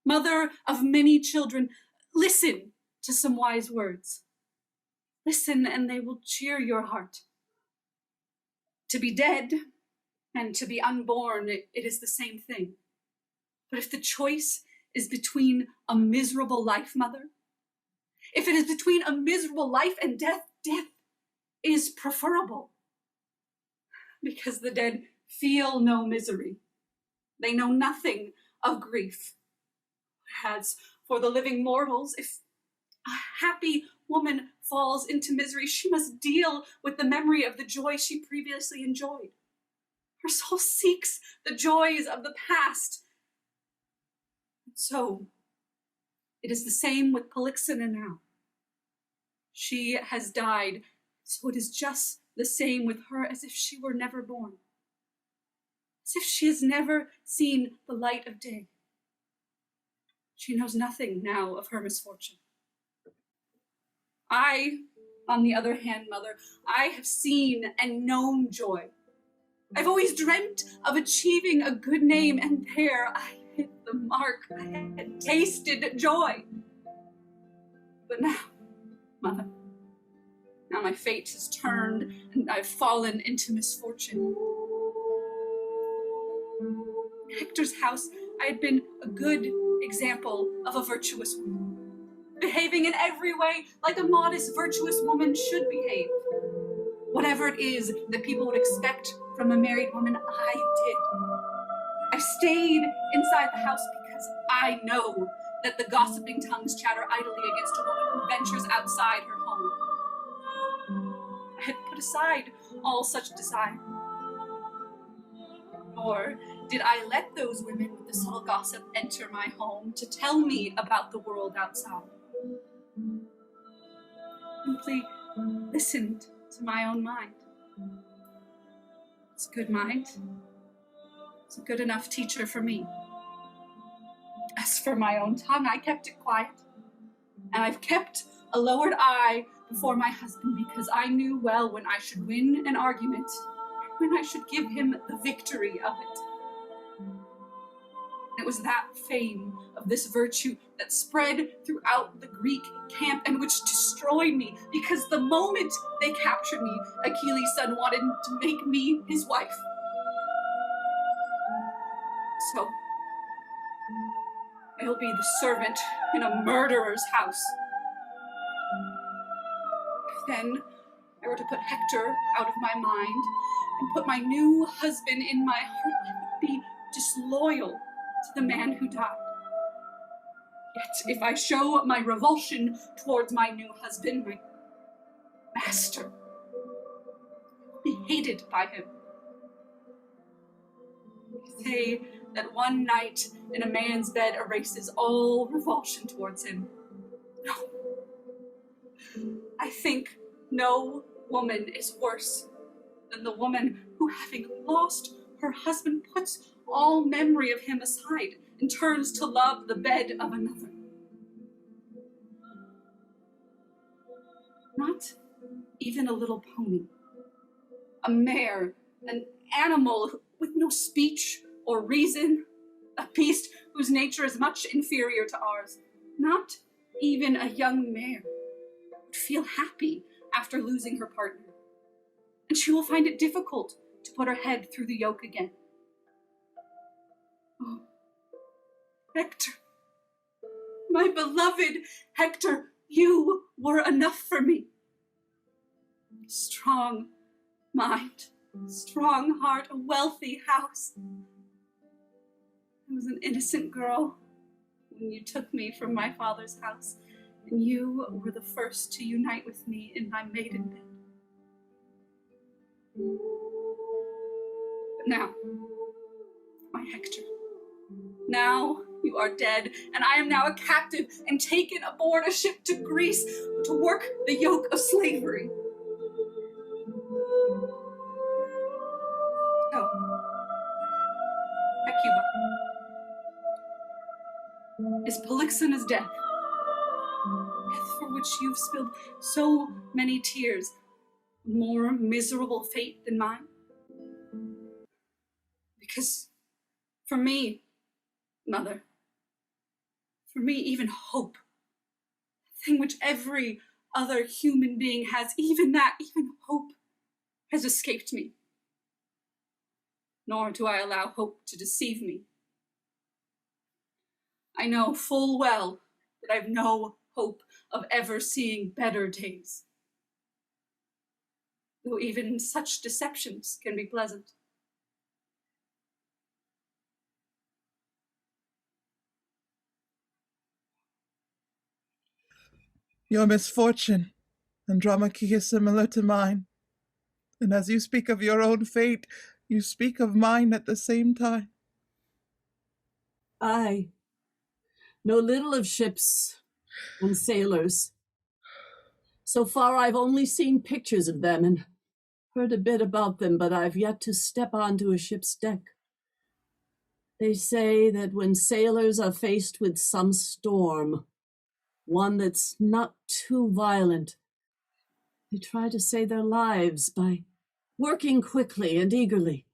S7: mother of many children, listen to some wise words. Listen, and they will cheer your heart. To be dead and to be unborn, it is the same thing. But if the choice is between a miserable life, mother, if it is between a miserable life and death, death is preferable. Because the dead feel no misery. They know nothing of grief. As for the living mortals, if a happy woman falls into misery, she must deal with the memory of the joy she previously enjoyed. Her soul seeks the joys of the past. And so, it is the same with Polyxena now. She has died, so it is just the same with her as if she were never born. As if she has never seen the light of day. She knows nothing now of her misfortune. I, on the other hand, mother, I have seen and known joy. I've always dreamt of achieving a good name, and there I hit the mark. I had tasted joy. But now, mother, now my fate has turned, and I've fallen into misfortune. In Hector's house, I had been a good example of a virtuous woman, behaving in every way like a modest, virtuous woman should behave. Whatever it is that people would expect from a married woman, I did. I stayed inside the house because I know that the gossiping tongues chatter idly against a woman who ventures outside her home. I had put aside all such desire. Nor did I let those women with the subtle gossip enter my home to tell me about the world outside. Simply listened to my own mind. It's a good mind. It's a good enough teacher for me. As for my own tongue, I kept it quiet. And I've kept a lowered eye before my husband because I knew well when I should win an argument, when I should give him the victory of it. It was that fame of this virtue that spread throughout the Greek camp and which destroyed me, because the moment they captured me, Achilles' son wanted to make me his wife. So, I'll be the servant in a murderer's house. If then I were to put Hector out of my mind and put my new husband in my heart, I would be disloyal to the man who died. Yet if I show my revulsion towards my new husband, my master, I'll be hated by him. They say that one night in a man's bed erases all revulsion towards him. No. I think no woman is worse than the woman who, having lost her husband, puts all memory of him aside and turns to love the bed of another. Not even a little pony, a mare, an animal with no speech or reason, a beast whose nature is much inferior to ours. Not even a young mare would feel happy after losing her partner, and she will find it difficult to put her head through the yoke again. Oh, Hector, my beloved Hector, You were enough for me. Strong mind, strong heart, a wealthy house. I was an innocent girl when you took me from my father's house, and you were the first to unite with me in my maiden bed. But now, my Hector, now you are dead, and I am now a captive and taken aboard a ship to Greece to work the yoke of slavery. Oh, Hecuba, is Polyxena's death, death for which you've spilled so many tears, a more miserable fate than mine? Because for me, Mother, for me, even hope, the thing which every other human being has, even hope, has escaped me. Nor do I allow hope to deceive me. I know full well that I've no hope of ever seeing better days, though even such deceptions can be pleasant.
S4: Your misfortune, Andromache, is similar to mine. And as you speak of your own fate, you speak of mine at the same time.
S3: I know little of ships and sailors. So far, I've only seen pictures of them and heard a bit about them, but I've yet to step onto a ship's deck. They say that when sailors are faced with some storm, one that's not too violent, they try to save their lives by working quickly and eagerly.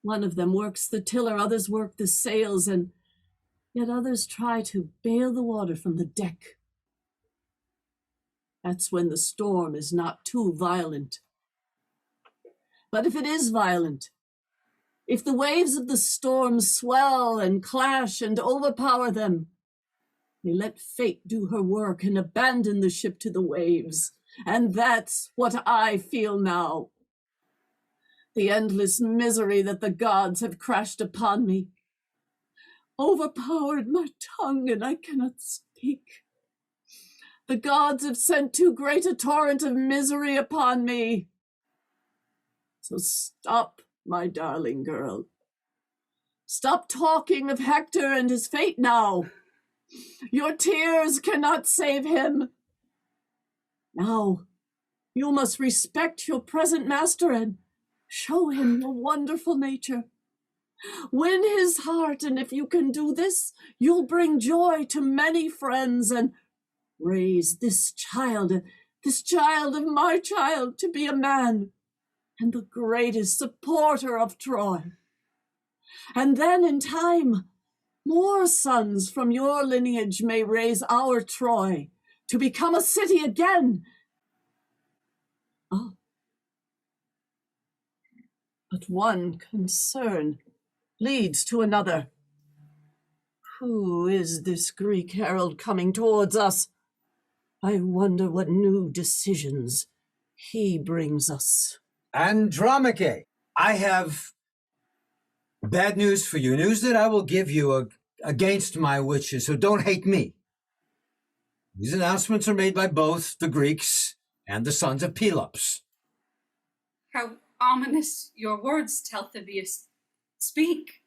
S3: One of them works the tiller, others work the sails, and yet others try to bail the water from the deck. That's when the storm is not too violent. But if it is violent, if the waves of the storm swell and clash and overpower them, they let fate do her work and abandon the ship to the waves. And that's what I feel now. The endless misery that the gods have crashed upon me overpowered my tongue, and I cannot speak. The gods have sent too great a torrent of misery upon me. So stop, my darling girl. Stop talking of Hector and his fate now. Your tears cannot save him. Now, you must respect your present master and show him your wonderful nature. Win his heart, and if you can do this, you'll bring joy to many friends and raise this child of my child, to be a man and the greatest supporter of Troy. And then in time, more sons from your lineage may raise our Troy to become a city again. Oh. But one concern leads to another. Who is this Greek herald coming towards us? I wonder what new decisions he brings us.
S6: Andromache, I have bad news for you, news that I will give you against my wishes, so don't hate me. These announcements are made by both the Greeks and the sons of Pelops.
S7: How ominous your words, Talthybius. Speak.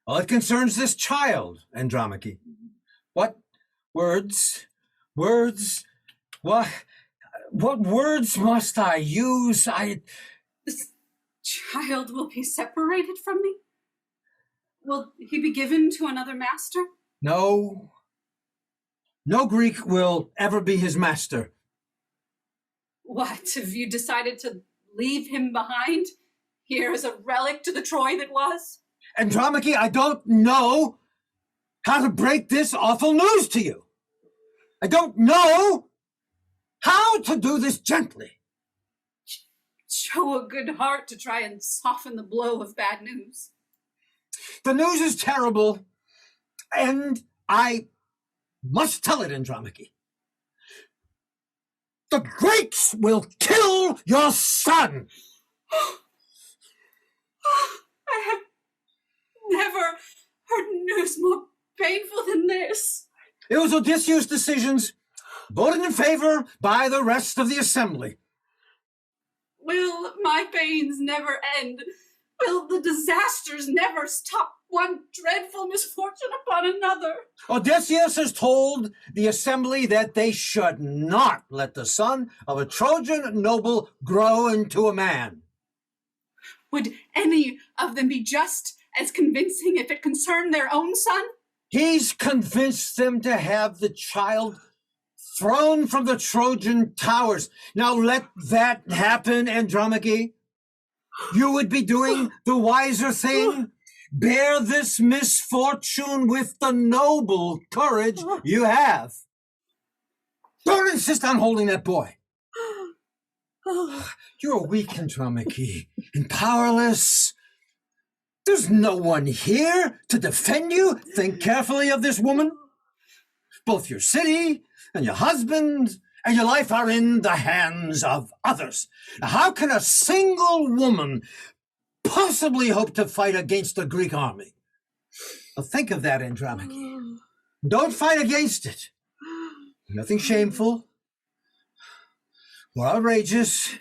S6: Well, it concerns this child, Andromache. What words, what words must I use?
S7: This child will be separated from me? Will he be given to another master?
S6: No Greek will ever be his master.
S7: What, have you decided to leave him behind, here as a relic to the Troy that was?
S6: Andromache, I don't know how to break this awful news to you. I don't know how to do this gently.
S7: Show a good heart to try and soften the blow of bad news.
S6: The news is terrible, and I must tell it, Andromache. The Greeks will kill your son!
S7: I have never heard news more painful than this.
S6: It was Odysseus' decisions, voted in favor by the rest of the assembly.
S7: Will my pains never end? Will the disasters never stop? One dreadful misfortune upon another.
S6: Odysseus has told the assembly that they should not let the son of a Trojan noble grow into a man.
S7: Would any of them be just as convincing if it concerned their own son?
S6: He's convinced them to have the child thrown from the Trojan towers. Now let that happen, Andromache. You would be doing the wiser thing. Bear this misfortune with the noble courage you have. Don't insist on holding that boy. You're weak, Andromache, and powerless. There's no one here to defend you. Think carefully of this woman. Both your city and your husband and your life are in the hands of others. How can a single woman possibly hope to fight against the Greek army? Now think of that, Andromache. Don't fight against it. Nothing shameful or outrageous.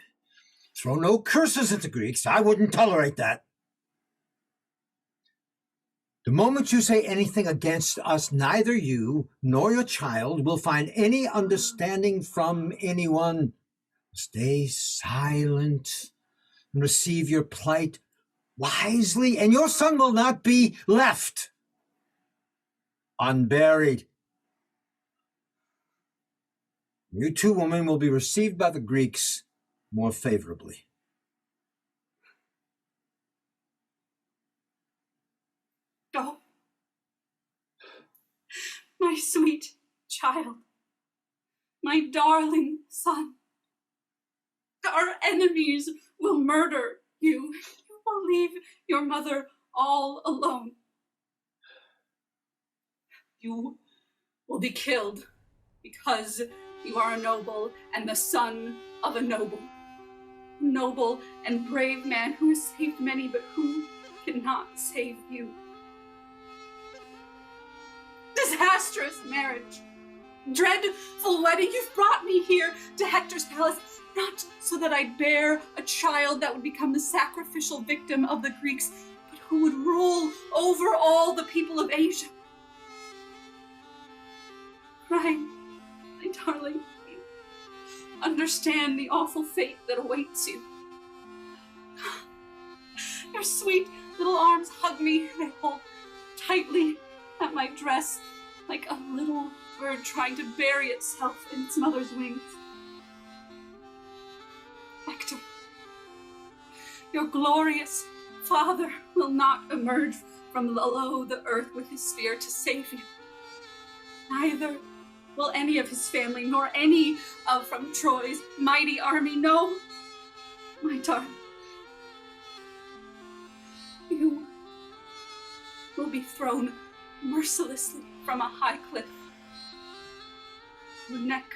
S6: Throw no curses at the Greeks. I wouldn't tolerate that. The moment you say anything against us, neither you nor your child will find any understanding from anyone. Stay silent and receive your plight wisely, and your son will not be left unburied. You two women will be received by the Greeks more favorably.
S7: Oh, my sweet child, my darling son, our enemies will murder you. You will leave your mother all alone. You will be killed because you are a noble and the son of a noble. Noble and brave man who has saved many, but who cannot save you. Disastrous marriage, dreadful wedding. You've brought me here to Hector's palace, not so that I'd bear a child that would become the sacrificial victim of the Greeks, but who would rule over all the people of Asia. Right, my darling, you understand the awful fate that awaits you. Your sweet little arms hug me, they hold tightly at my dress like a little bird trying to bury itself in its mother's wings. Hector, your glorious father will not emerge from below the earth with his spear to save you. Neither will any of his family, nor any from Troy's mighty army. No, my darling, you will be thrown mercilessly from a high cliff. Your neck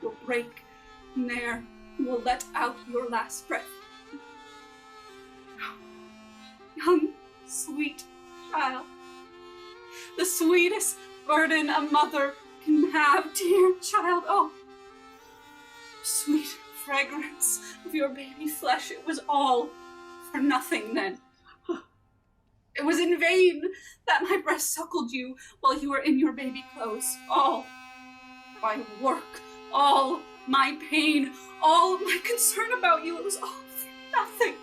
S7: will break, and there you will let out your last breath. Young, sweet child, the sweetest burden a mother can have, dear child. Oh, sweet fragrance of your baby flesh. It was all for nothing then. It was in vain that my breast suckled you while you were in your baby clothes. All my work, all my pain, all my concern about you, it was all for nothing.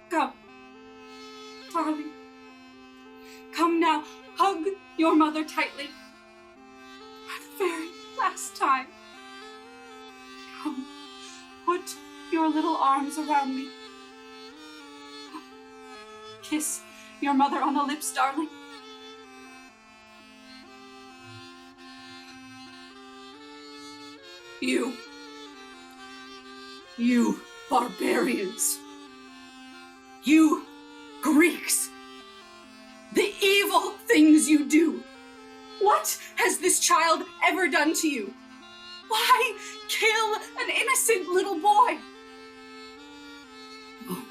S7: Come, darling. Come now, hug your mother tightly. For the very last time. Come, put your little arms around me. Kiss your mother on the lips, darling. You barbarians, you Greeks, the evil things you do. What has this child ever done to you? Why kill an innocent little boy? Oh,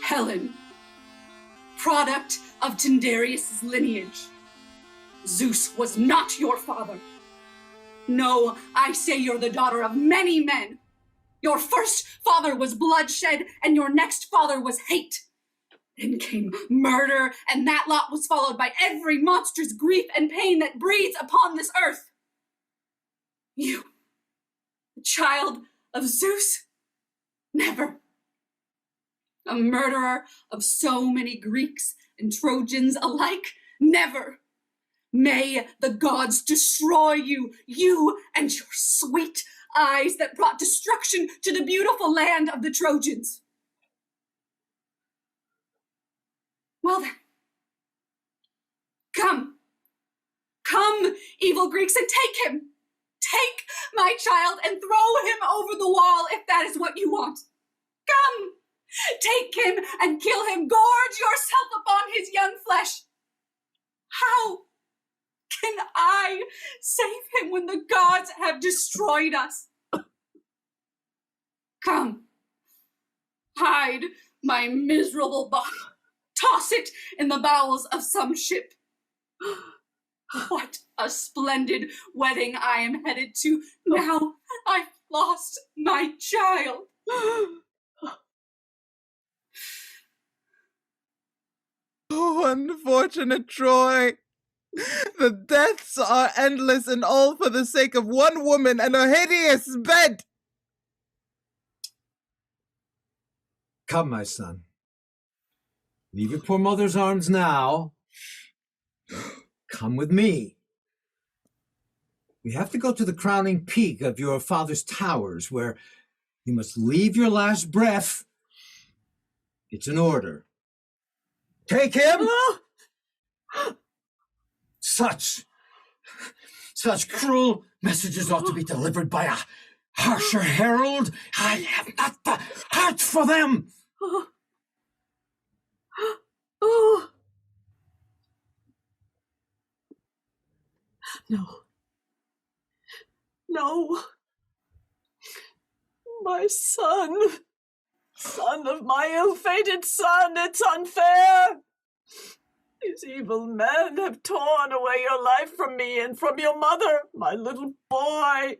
S7: Helen, product of Tyndareus' lineage. Zeus was not your father. No, I say you're the daughter of many men. Your first father was bloodshed, and your next father was hate. Then came murder, and that lot was followed by every monstrous grief and pain that breeds upon this earth. You, the child of Zeus? Never. A murderer of so many Greeks and Trojans alike? Never. May the gods destroy you, you and your sweet eyes that brought destruction to the beautiful land of the Trojans. Well then, come, evil Greeks, and take him. Take my child and throw him over the wall if that is what you want. Come, take him and kill him. Gorge yourself upon his young flesh. How can I save him when the gods have destroyed us? Come, hide my miserable body. Toss it in the bowels of some ship. What a splendid wedding I am headed to. Now I've lost my child.
S4: Oh, unfortunate Troy! The deaths are endless, and all for the sake of one woman and a hideous bed!
S6: Come, my son. Leave your poor mother's arms now. Come with me. We have to go to the crowning peak of your father's towers, where you must leave your last breath. It's an order. Take him! Such cruel messages ought to be delivered by a harsher herald. I have not the heart for them.
S3: No. My son of my ill-fated son, it's unfair. These evil men have torn away your life from me and from your mother, my little boy.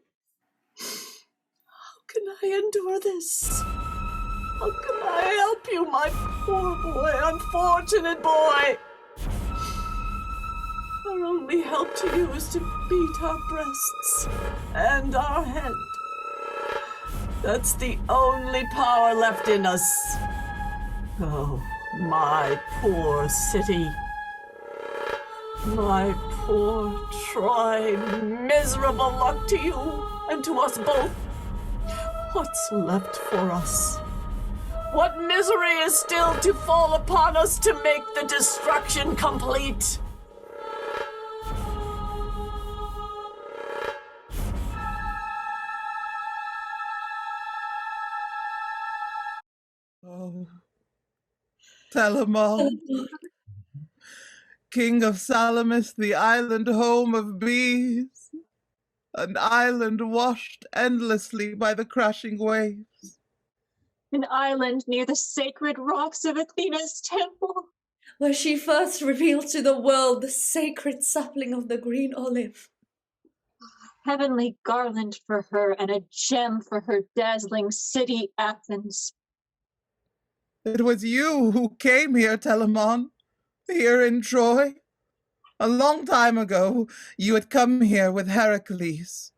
S3: How can I endure this? How can I help you, my poor boy, unfortunate boy? Our only help to you is to beat our breasts and our head. That's the only power left in us. Oh, my poor city. My poor Troy. Miserable luck to you and to us both. What's left for us? What misery is still to fall upon us to make the destruction complete?
S4: Oh, Telamon, king of Salamis, the island home of bees, an island washed endlessly by the crashing waves.
S2: An island near the sacred rocks of Athena's temple,
S5: where she first revealed to the world the sacred sapling of the green olive.
S2: heavenly garland for her and a gem for her dazzling city, Athens.
S4: It was you who came here, Telamon, here in Troy. A long time ago, you had come here with Heracles,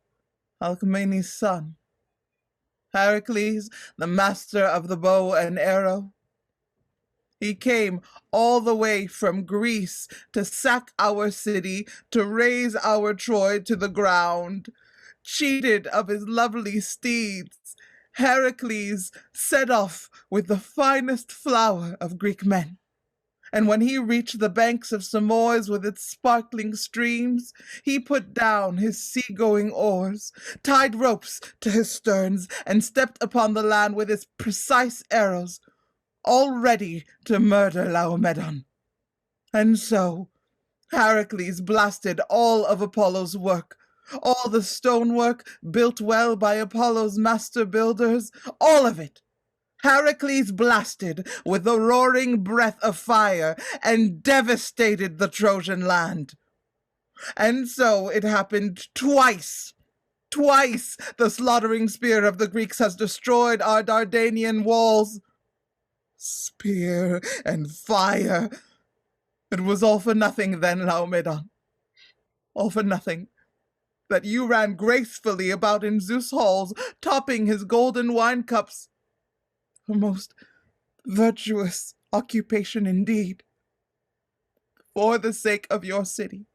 S4: Alcmene's son. Heracles, the master of the bow and arrow. He came all the way from Greece to sack our city, to raze our Troy to the ground. Cheated of his lovely steeds, Heracles set off with the finest flower of Greek men. And when he reached the banks of Simois with its sparkling streams, he put down his sea-going oars, tied ropes to his sterns, and stepped upon the land with his precise arrows, all ready to murder Laomedon. And so Heracles blasted all of Apollo's work, All the stonework built well by Apollo's master builders, all of it, Heracles blasted with the roaring breath of fire and devastated the Trojan land. And so it happened twice. Twice the slaughtering spear of the Greeks has destroyed our Dardanian walls. Spear and fire. It was all for nothing then, Laomedon. All for nothing. That you ran gracefully about in Zeus' halls, topping his golden wine cups. A most virtuous occupation indeed. For the sake of your city.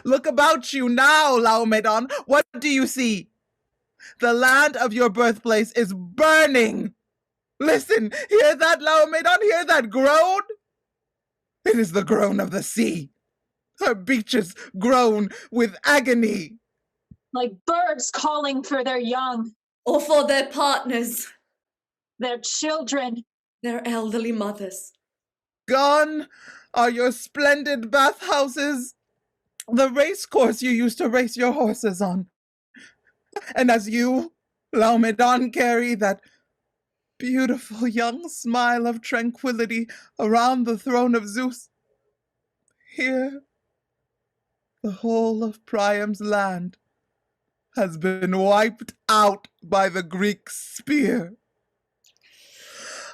S4: Look about you now, Laomedon. What do you see? The land of your birthplace is burning. Listen, hear that, Laomedon? Hear that groan? It is the groan of the sea. Her beaches groan with agony.
S2: Like birds calling for their young,
S5: Or for their partners,
S2: their children.
S5: their elderly mothers.
S4: Gone are your splendid bathhouses, the race course you used to race your horses on. And as you, Laomedon, carry that beautiful young smile of tranquility around the throne of Zeus, here the whole of Priam's land has been wiped out by the Greek spear.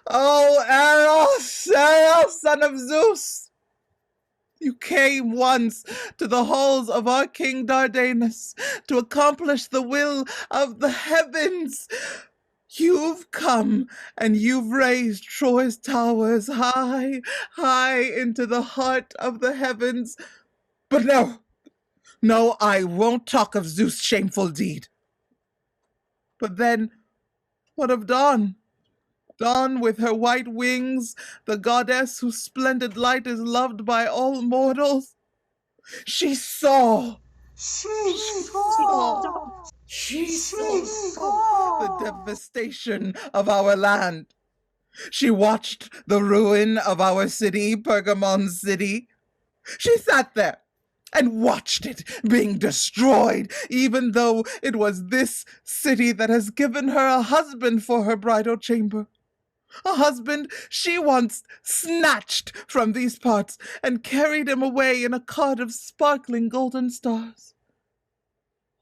S4: Oh, Eros, Eros, son of Zeus! You came once to the halls of our King Dardanus to accomplish the will of the heavens. You've come and you've raised Troy's towers high, high into the heart of the heavens. But no, I won't talk of Zeus' shameful deed. But then, what of Dawn? Dawn with her white wings, the goddess whose splendid light is loved by all mortals. She saw the devastation of our land. She watched the ruin of our city, Pergamon's city. She sat there and watched it being destroyed, even though it was this city that has given her a husband for her bridal chamber. A husband she once snatched from these parts and carried him away in a cart of sparkling golden stars.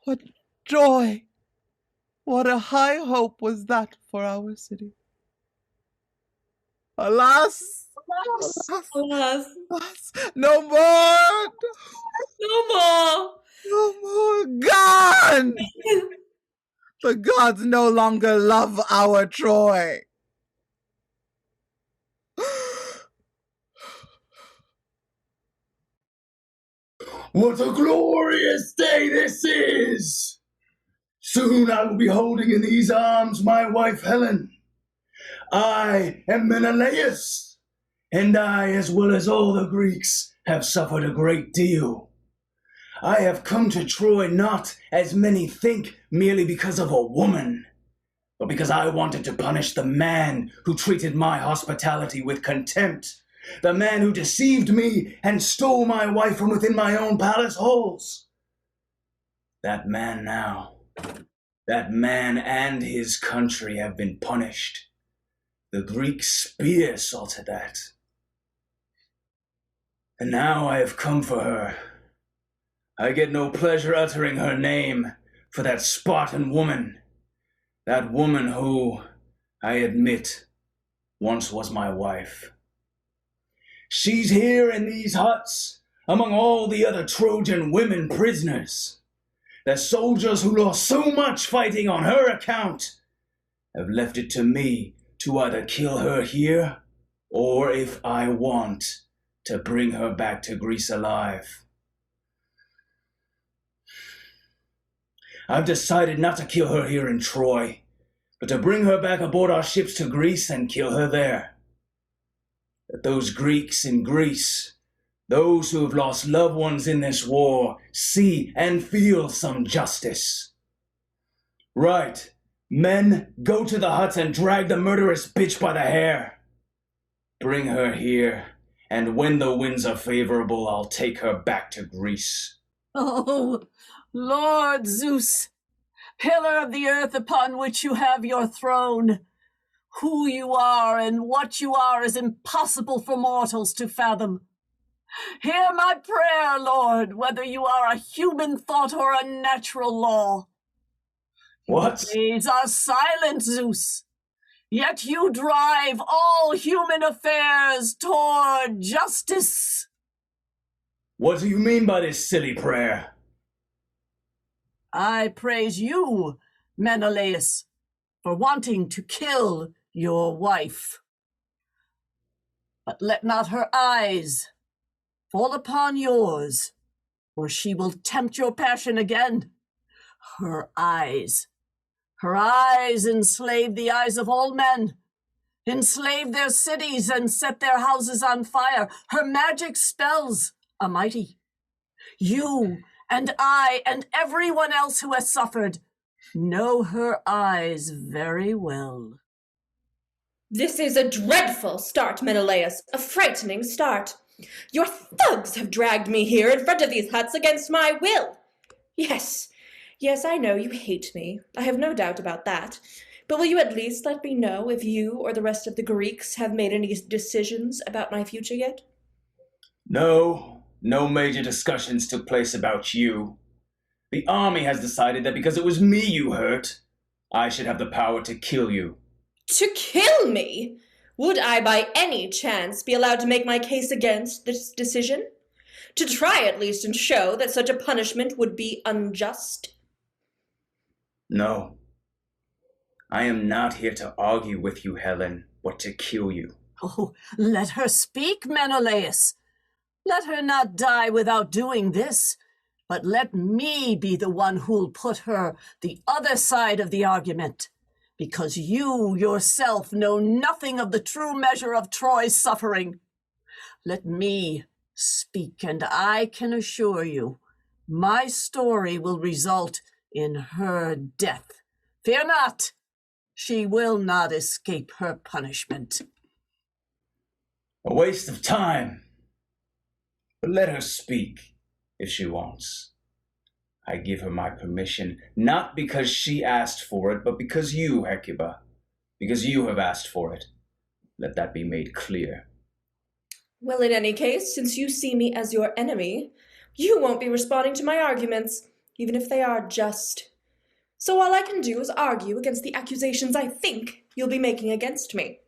S4: What joy, what a high hope was that for our city. Alas,
S5: Alas,
S4: no more,
S5: no more.
S4: no more, gone! The gods no longer love our Troy.
S8: What a glorious day this is! Soon I will be holding in these arms my wife Helen. I am Menelaus, and I, as well as all the Greeks, have suffered a great deal. I have come to Troy not, as many think, merely because of a woman, but because I wanted to punish the man who treated my hospitality with contempt. The man who deceived me and stole my wife from within my own palace halls. That man now, that man and his country have been punished. The Greek spear saw to that. And now I have come for her. I get no pleasure uttering her name for that Spartan woman. That woman who, I admit, once was my wife. She's here in these huts, among all the other Trojan women prisoners. The soldiers who lost so much fighting on her account have left it to me to either kill her here, or if I want, to bring her back to Greece alive. I've decided not to kill her here in Troy, but to bring her back aboard our ships to Greece and kill her there. That those Greeks in Greece, those who have lost loved ones in this war, see and feel some justice. Right, men, go to the huts and drag the murderous bitch by the hair. Bring her here, and when the winds are favorable, I'll take her back to Greece.
S3: Oh, Lord Zeus, pillar of the earth upon which you have your throne, who you are and what you are is impossible for mortals to fathom. Hear my prayer, Lord, whether you are a human thought or a natural law.
S8: What?
S3: Days are silent, Zeus, yet you drive all human affairs toward justice.
S8: What do you mean by this silly prayer?
S3: I praise you, Menelaus, for wanting to kill your wife. But let not her eyes fall upon yours, or she will tempt your passion again. Her eyes enslave the eyes of all men, enslave their cities and set their houses on fire. Her magic spells are mighty. You and I and everyone else who has suffered know her eyes very well.
S5: This is a dreadful start, Menelaus, a frightening start. Your thugs have dragged me here in front of these huts against my will. Yes, I know you hate me. I have no doubt about that. But will you at least let me know if you or the rest of the Greeks have made any decisions about my future yet?
S8: No major discussions took place about you. The army has decided that because it was me you hurt, I should have the power to kill you.
S5: To kill me? Would I by any chance be allowed to make my case against this decision? To try at least and show that such a punishment would be unjust?
S8: No. I am not here to argue with you, Helen, but to kill you.
S3: Oh, let her speak, Menelaus. Let her not die without doing this, but let me be the one who'll put her the other side of the argument, because you yourself know nothing of the true measure of Troy's suffering. Let me speak, and I can assure you, my story will result in her death. Fear not, she will not escape her punishment.
S8: A waste of time. But let her speak, if she wants. I give her my permission, not because she asked for it, but because you, Hekabe, because you have asked for it. Let that be made clear.
S5: Well, in any case, since you see me as your enemy, you won't be responding to my arguments, even if they are just. So all I can do is argue against the accusations I think you'll be making against me.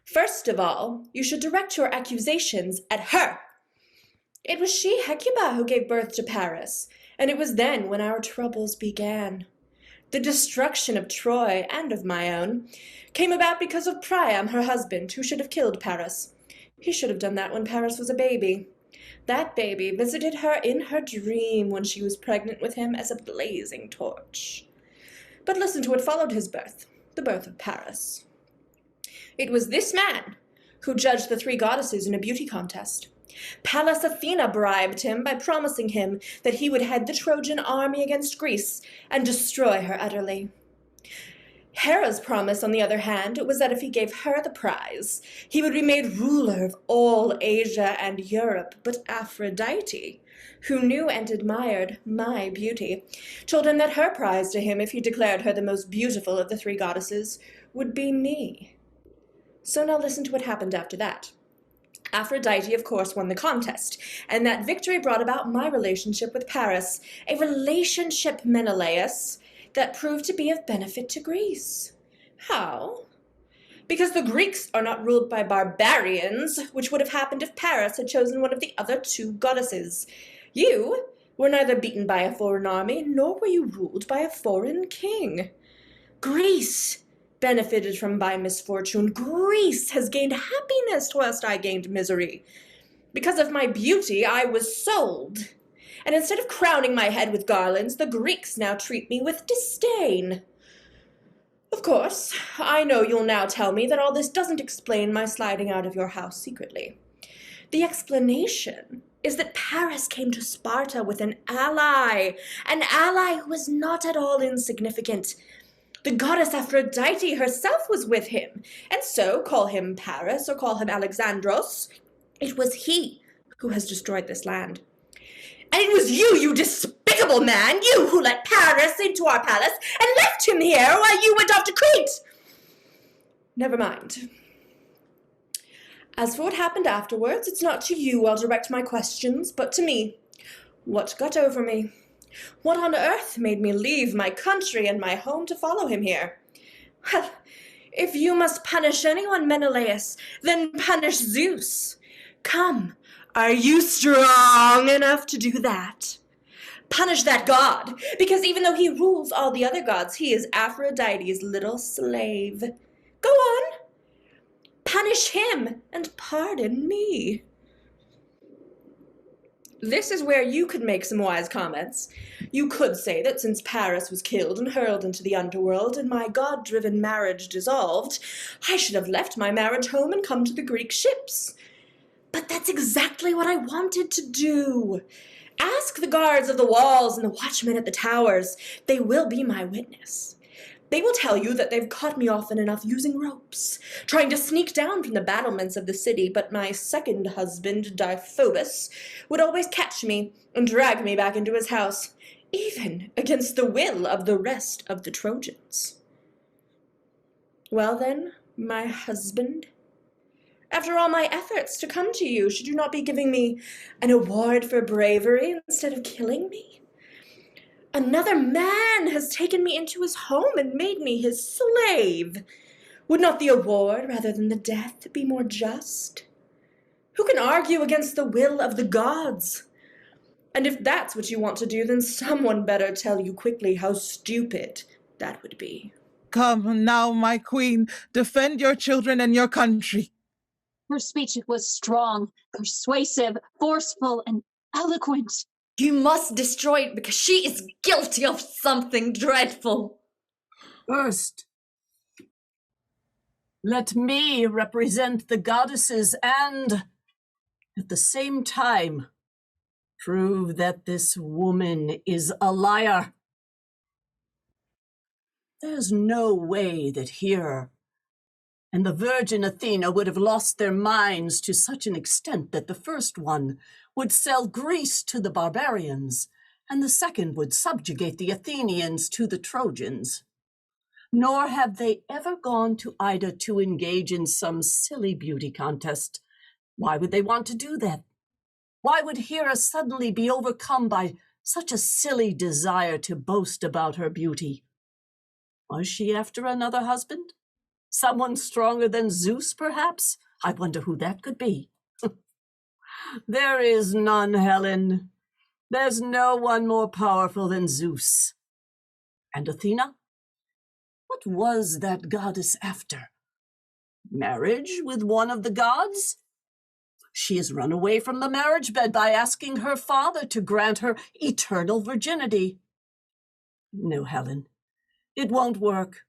S5: First of all, you should direct your accusations at her. It was she, Hekabe, who gave birth to Paris, and it was then when our troubles began. The destruction of Troy, and of my own, came about because of Priam, her husband, who should have killed Paris. He should have done that when Paris was a baby. That baby visited her in her dream when she was pregnant with him as a blazing torch. But listen to what followed his birth, the birth of Paris. It was this man who judged the three goddesses in a beauty contest. Pallas Athena bribed him by promising him that he would head the Trojan army against Greece and destroy her utterly. Hera's promise, on the other hand, was that if he gave her the prize, he would be made ruler of all Asia and Europe. But Aphrodite, who knew and admired my beauty, told him that her prize to him, if he declared her the most beautiful of the three goddesses, would be me. So now listen to what happened after that. Aphrodite, of course, won the contest, and that victory brought about my relationship with Paris, a relationship, Menelaus, that proved to be of benefit to Greece. How? Because the Greeks are not ruled by barbarians, which would have happened if Paris had chosen one of the other two goddesses. You were neither beaten by a foreign army, nor were you ruled by a foreign king. Greece benefited from my misfortune. Greece has gained happiness whilst I gained misery. Because of my beauty, I was sold. And instead of crowning my head with garlands, the Greeks now treat me with disdain. Of course, I know you'll now tell me that all this doesn't explain my sliding out of your house secretly. The explanation is that Paris came to Sparta with an ally who was not at all insignificant. The goddess Aphrodite herself was with him, and so, call him Paris or call him Alexandros, it was he who has destroyed this land. And it was you despicable unspeakable man, you who let Paris into our palace and left him here while you went off to Crete! Never mind. As for what happened afterwards, it's not to you I'll direct my questions, but to me. What got over me? What on earth made me leave my country and my home to follow him here? Well, if you must punish anyone, Menelaus, then punish Zeus. Come, are you strong enough to do that? Punish that god, because even though he rules all the other gods, he is Aphrodite's little slave. Go on. Punish him and pardon me. This is where you could make some wise comments. You could say that since Paris was killed and hurled into the underworld and my god-driven marriage dissolved, I should have left my marriage home and come to the Greek ships. But that's exactly what I wanted to do. Ask the guards of the walls and the watchmen at the towers. They will be my witness. They will tell you that they've caught me often enough using ropes, trying to sneak down from the battlements of the city, but my second husband, Deiphobus, would always catch me and drag me back into his house, even against the will of the rest of the Trojans. Well then, my husband, after all my efforts to come to you, should you not be giving me an award for bravery instead of killing me? Another man has taken me into his home and made me his slave. Would not the award, rather than the death, be more just? Who can argue against the will of the gods? And if that's what you want to do, then someone better tell you quickly how stupid that would be.
S4: Come now, my queen, defend your children and your country.
S2: Her speech was strong, persuasive, forceful, and eloquent.
S5: You must destroy it because she is guilty of something dreadful.
S3: First, let me represent the goddesses and, at the same time, prove that this woman is a liar. There's no way that Hera and the Virgin Athena would have lost their minds to such an extent that the first one would sell Greece to the barbarians, and the second would subjugate the Athenians to the Trojans. Nor have they ever gone to Ida to engage in some silly beauty contest. Why would they want to do that? Why would Hera suddenly be overcome by such a silly desire to boast about her beauty? Was she after another husband? Someone stronger than Zeus, perhaps? I wonder who that could be. There is none, Helen. There's no one more powerful than Zeus. And Athena? What was that goddess after? Marriage with one of the gods? She has run away from the marriage bed by asking her father to grant her eternal virginity. No, Helen, it won't work.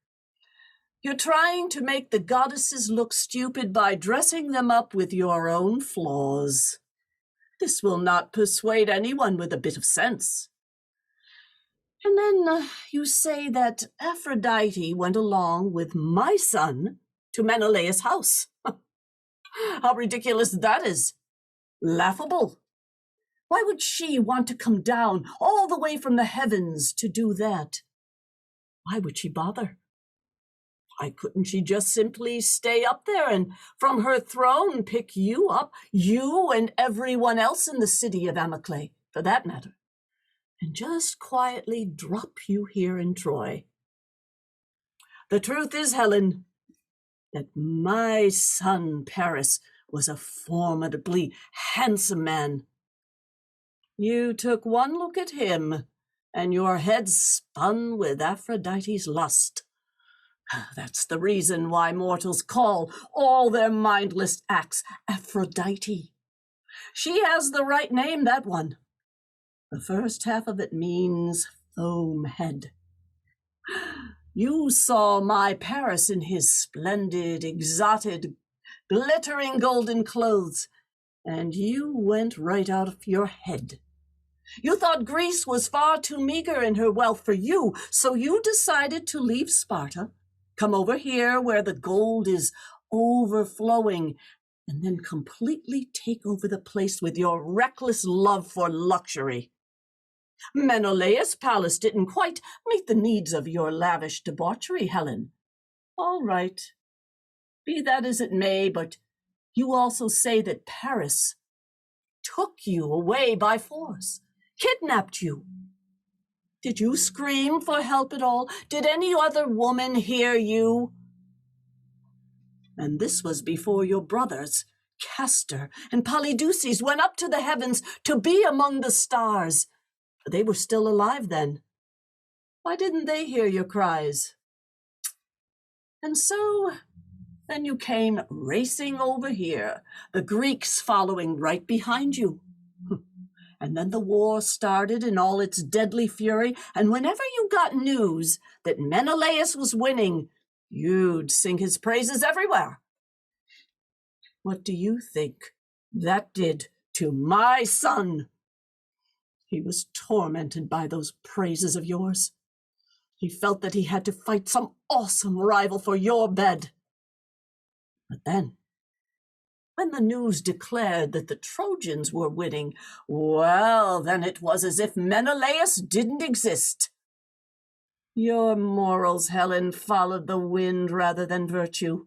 S3: You're trying to make the goddesses look stupid by dressing them up with your own flaws. This will not persuade anyone with a bit of sense. And then you say that Aphrodite went along with my son to Menelaus' house. How ridiculous that is. Laughable. Why would she want to come down all the way from the heavens to do that? Why would she bother? Why couldn't she just simply stay up there and from her throne pick you up, you and everyone else in the city of Amyclae, for that matter, and just quietly drop you here in Troy? The truth is, Helen, that my son Paris was a formidably handsome man. You took one look at him, and your head spun with Aphrodite's lust. That's the reason why mortals call all their mindless acts Aphrodite. She has the right name, that one. The first half of it means foam head. You saw my Paris in his splendid, exotic, glittering golden clothes, and you went right out of your head. You thought Greece was far too meager in her wealth for you, so you decided to leave Sparta, come over here where the gold is overflowing, and then completely take over the place with your reckless love for luxury. Menelaus' palace didn't quite meet the needs of your lavish debauchery, Helen. All right. Be that as it may, but you also say that Paris took you away by force, kidnapped you. Did you scream for help at all? Did any other woman hear you? And this was before your brothers, Castor and Polydeuces, went up to the heavens to be among the stars. They were still alive then. Why didn't they hear your cries? And so, then you came racing over here, the Greeks following right behind you. And then the war started in all its deadly fury, and whenever you got news that Menelaus was winning, you'd sing his praises everywhere. What do you think that did to my son? He was tormented by those praises of yours. He felt that he had to fight some awesome rival for your bed. But then, when the news declared that the Trojans were winning, well, then it was as if Menelaus didn't exist. Your morals, Helen, followed the wind rather than virtue.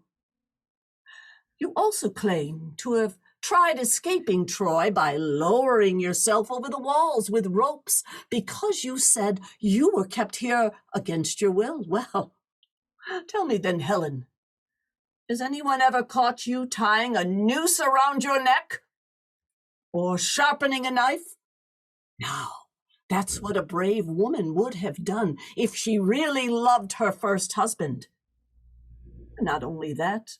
S3: You also claim to have tried escaping Troy by lowering yourself over the walls with ropes because you said you were kept here against your will. Well, tell me then, Helen, has anyone ever caught you tying a noose around your neck? Or sharpening a knife? No, that's what a brave woman would have done if she really loved her first husband. Not only that,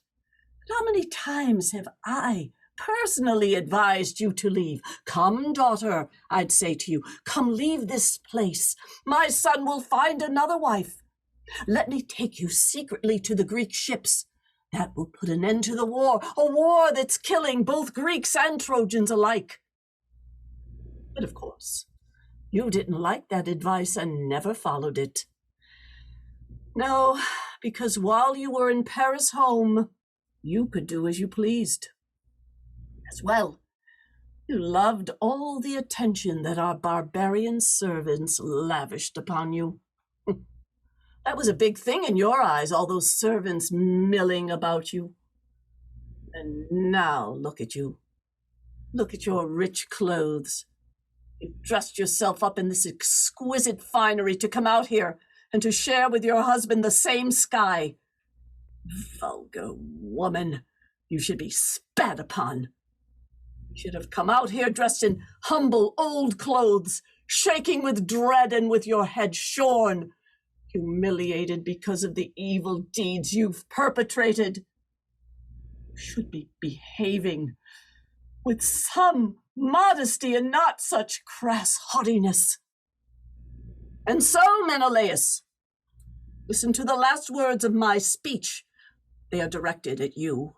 S3: but how many times have I personally advised you to leave? Come, daughter, I'd say to you, come leave this place. My son will find another wife. Let me take you secretly to the Greek ships. That will put an end to the war, a war that's killing both Greeks and Trojans alike. But of course, you didn't like that advice and never followed it. No, because while you were in Paris' home, you could do as you pleased. As well, you loved all the attention that our barbarian servants lavished upon you. That was a big thing in your eyes, all those servants milling about you. And now look at you. Look at your rich clothes. You've dressed yourself up in this exquisite finery to come out here and to share with your husband the same sky. Vulgar woman, you should be spat upon. You should have come out here dressed in humble old clothes, shaking with dread and with your head shorn, humiliated because of the evil deeds you've perpetrated. You should be behaving with some modesty and not such crass haughtiness. And so, Menelaus, listen to the last words of my speech. They are directed at you.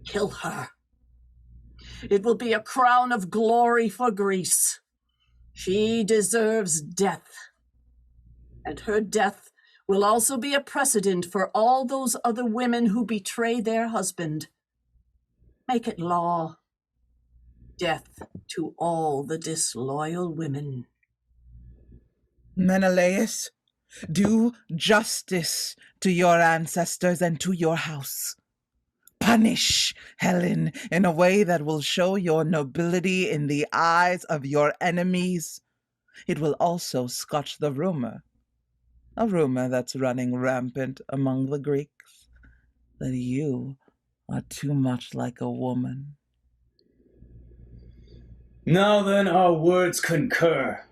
S3: Kill her. It will be a crown of glory for Greece. She deserves death. And her death will also be a precedent for all those other women who betray their husband. Make it law. Death to all the disloyal women.
S4: Menelaus, do justice to your ancestors and to your house. Punish Helen in a way that will show your nobility in the eyes of your enemies. It will also scotch the rumor, a rumor that's running rampant among the Greeks, that you are too much like a woman.
S8: Now then, our words concur.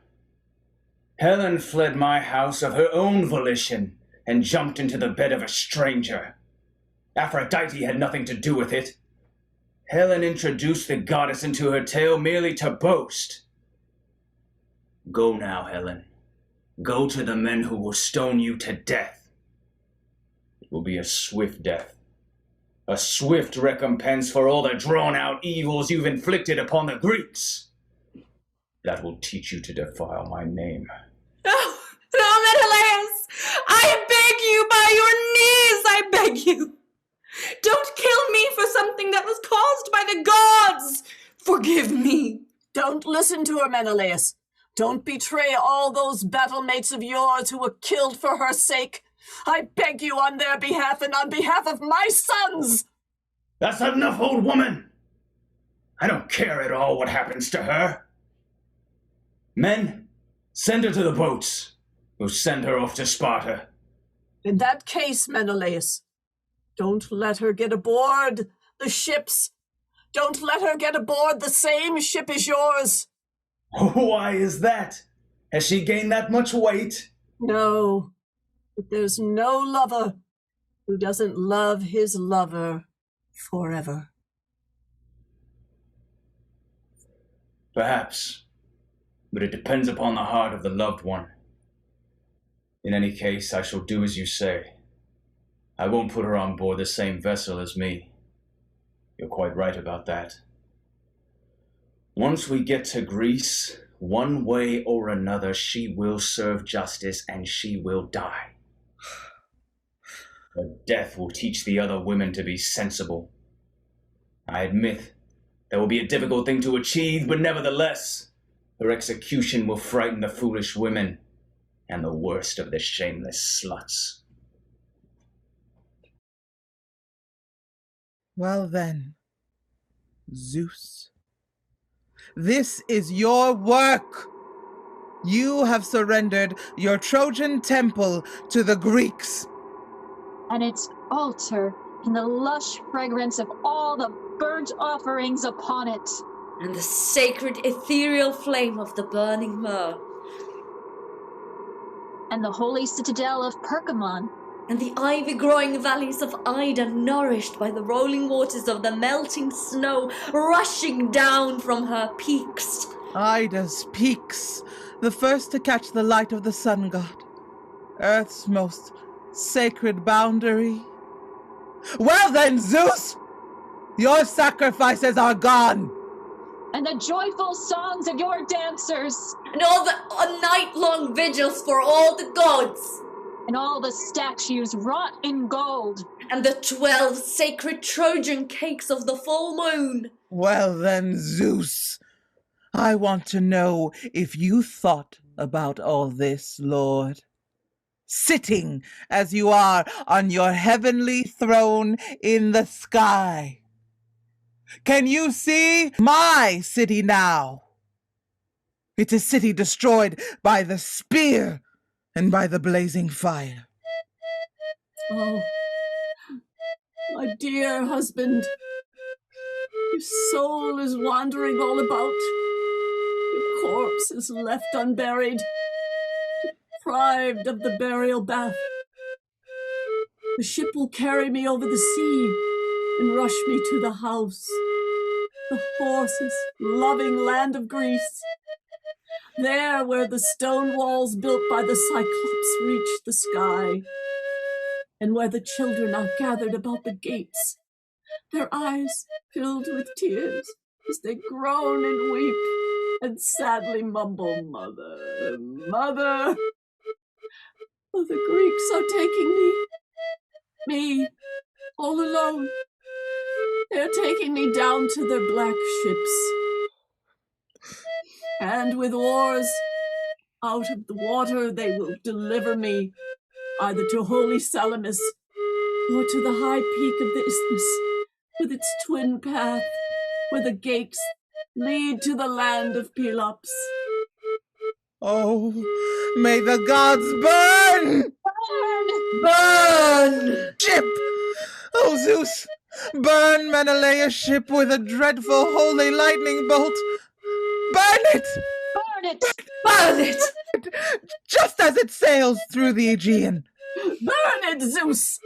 S8: Helen fled my house of her own volition and jumped into the bed of a stranger. Aphrodite had nothing to do with it. Helen introduced the goddess into her tale merely to boast. Go now, Helen. Go to the men who will stone you to death. It will be a swift death. A swift recompense for all the drawn-out evils you've inflicted upon the Greeks. That will teach you to defile my name.
S5: No, Menelaus! I beg you, by your knees, I beg you! Don't kill me for something that was caused by the gods! Forgive me!
S3: Don't listen to her, Menelaus. Don't betray all those battle-mates of yours who were killed for her sake. I beg you on their behalf and on behalf of my sons!
S8: That's enough, old woman! I don't care at all what happens to her. Men, send her to the boats. We'll send her off to Sparta.
S3: In that case, Menelaus, don't let her get aboard the ships. Don't let her get aboard the same ship as yours.
S8: Why is that? Has she gained that much weight?
S3: No, but there's no lover who doesn't love his lover forever.
S8: Perhaps, but it depends upon the heart of the loved one. In any case, I shall do as you say. I won't put her on board the same vessel as me. You're quite right about that. Once we get to Greece, one way or another, she will serve justice and she will die. Her death will teach the other women to be sensible. I admit that will be a difficult thing to achieve, but nevertheless, her execution will frighten the foolish women and the worst of the shameless sluts.
S4: Well then, Zeus, this is your work. You have surrendered your Trojan temple to the Greeks.
S2: And its altar in the lush fragrance of all the burnt offerings upon it.
S5: And the sacred ethereal flame of the burning myrrh.
S2: And the holy citadel of Pergamon.
S5: And the ivy-growing valleys of Ida, nourished by the rolling waters of the melting snow rushing down from her peaks.
S4: Ida's peaks, the first to catch the light of the sun god, Earth's most sacred boundary. Well then, Zeus, your sacrifices are gone.
S2: And the joyful songs of your dancers.
S5: And all the night-long vigils for all the gods.
S2: And all the statues wrought in gold.
S5: And the 12 sacred Trojan cakes of the full moon.
S4: Well then, Zeus, I want to know if you thought about all this, Lord. Sitting as you are on your heavenly throne in the sky. Can you see my city now? It's a city destroyed by the spear and by the blazing fire.
S3: Oh, my dear husband, your soul is wandering all about. Your corpse is left unburied, deprived of the burial bath. The ship will carry me over the sea and rush me to the house, the horses, loving land of Greece. There where the stone walls built by the Cyclops reach the sky, and where the children are gathered about the gates, their eyes filled with tears as they groan and weep and sadly mumble, "Mother, Mother." Oh, the Greeks are taking me, all alone. They're taking me down to their black ships. And with oars out of the water they will deliver me either to holy Salamis or to the high peak of the isthmus with its twin path where the gates lead to the land of Pelops.
S4: Oh, may the gods burn! Burn! Ship! Oh, Zeus! Burn Menelaus' ship with a dreadful holy lightning bolt! Burn it!
S2: Burn it!
S5: Burn it!
S4: Just as it sails through the Aegean.
S3: Burn it, Zeus!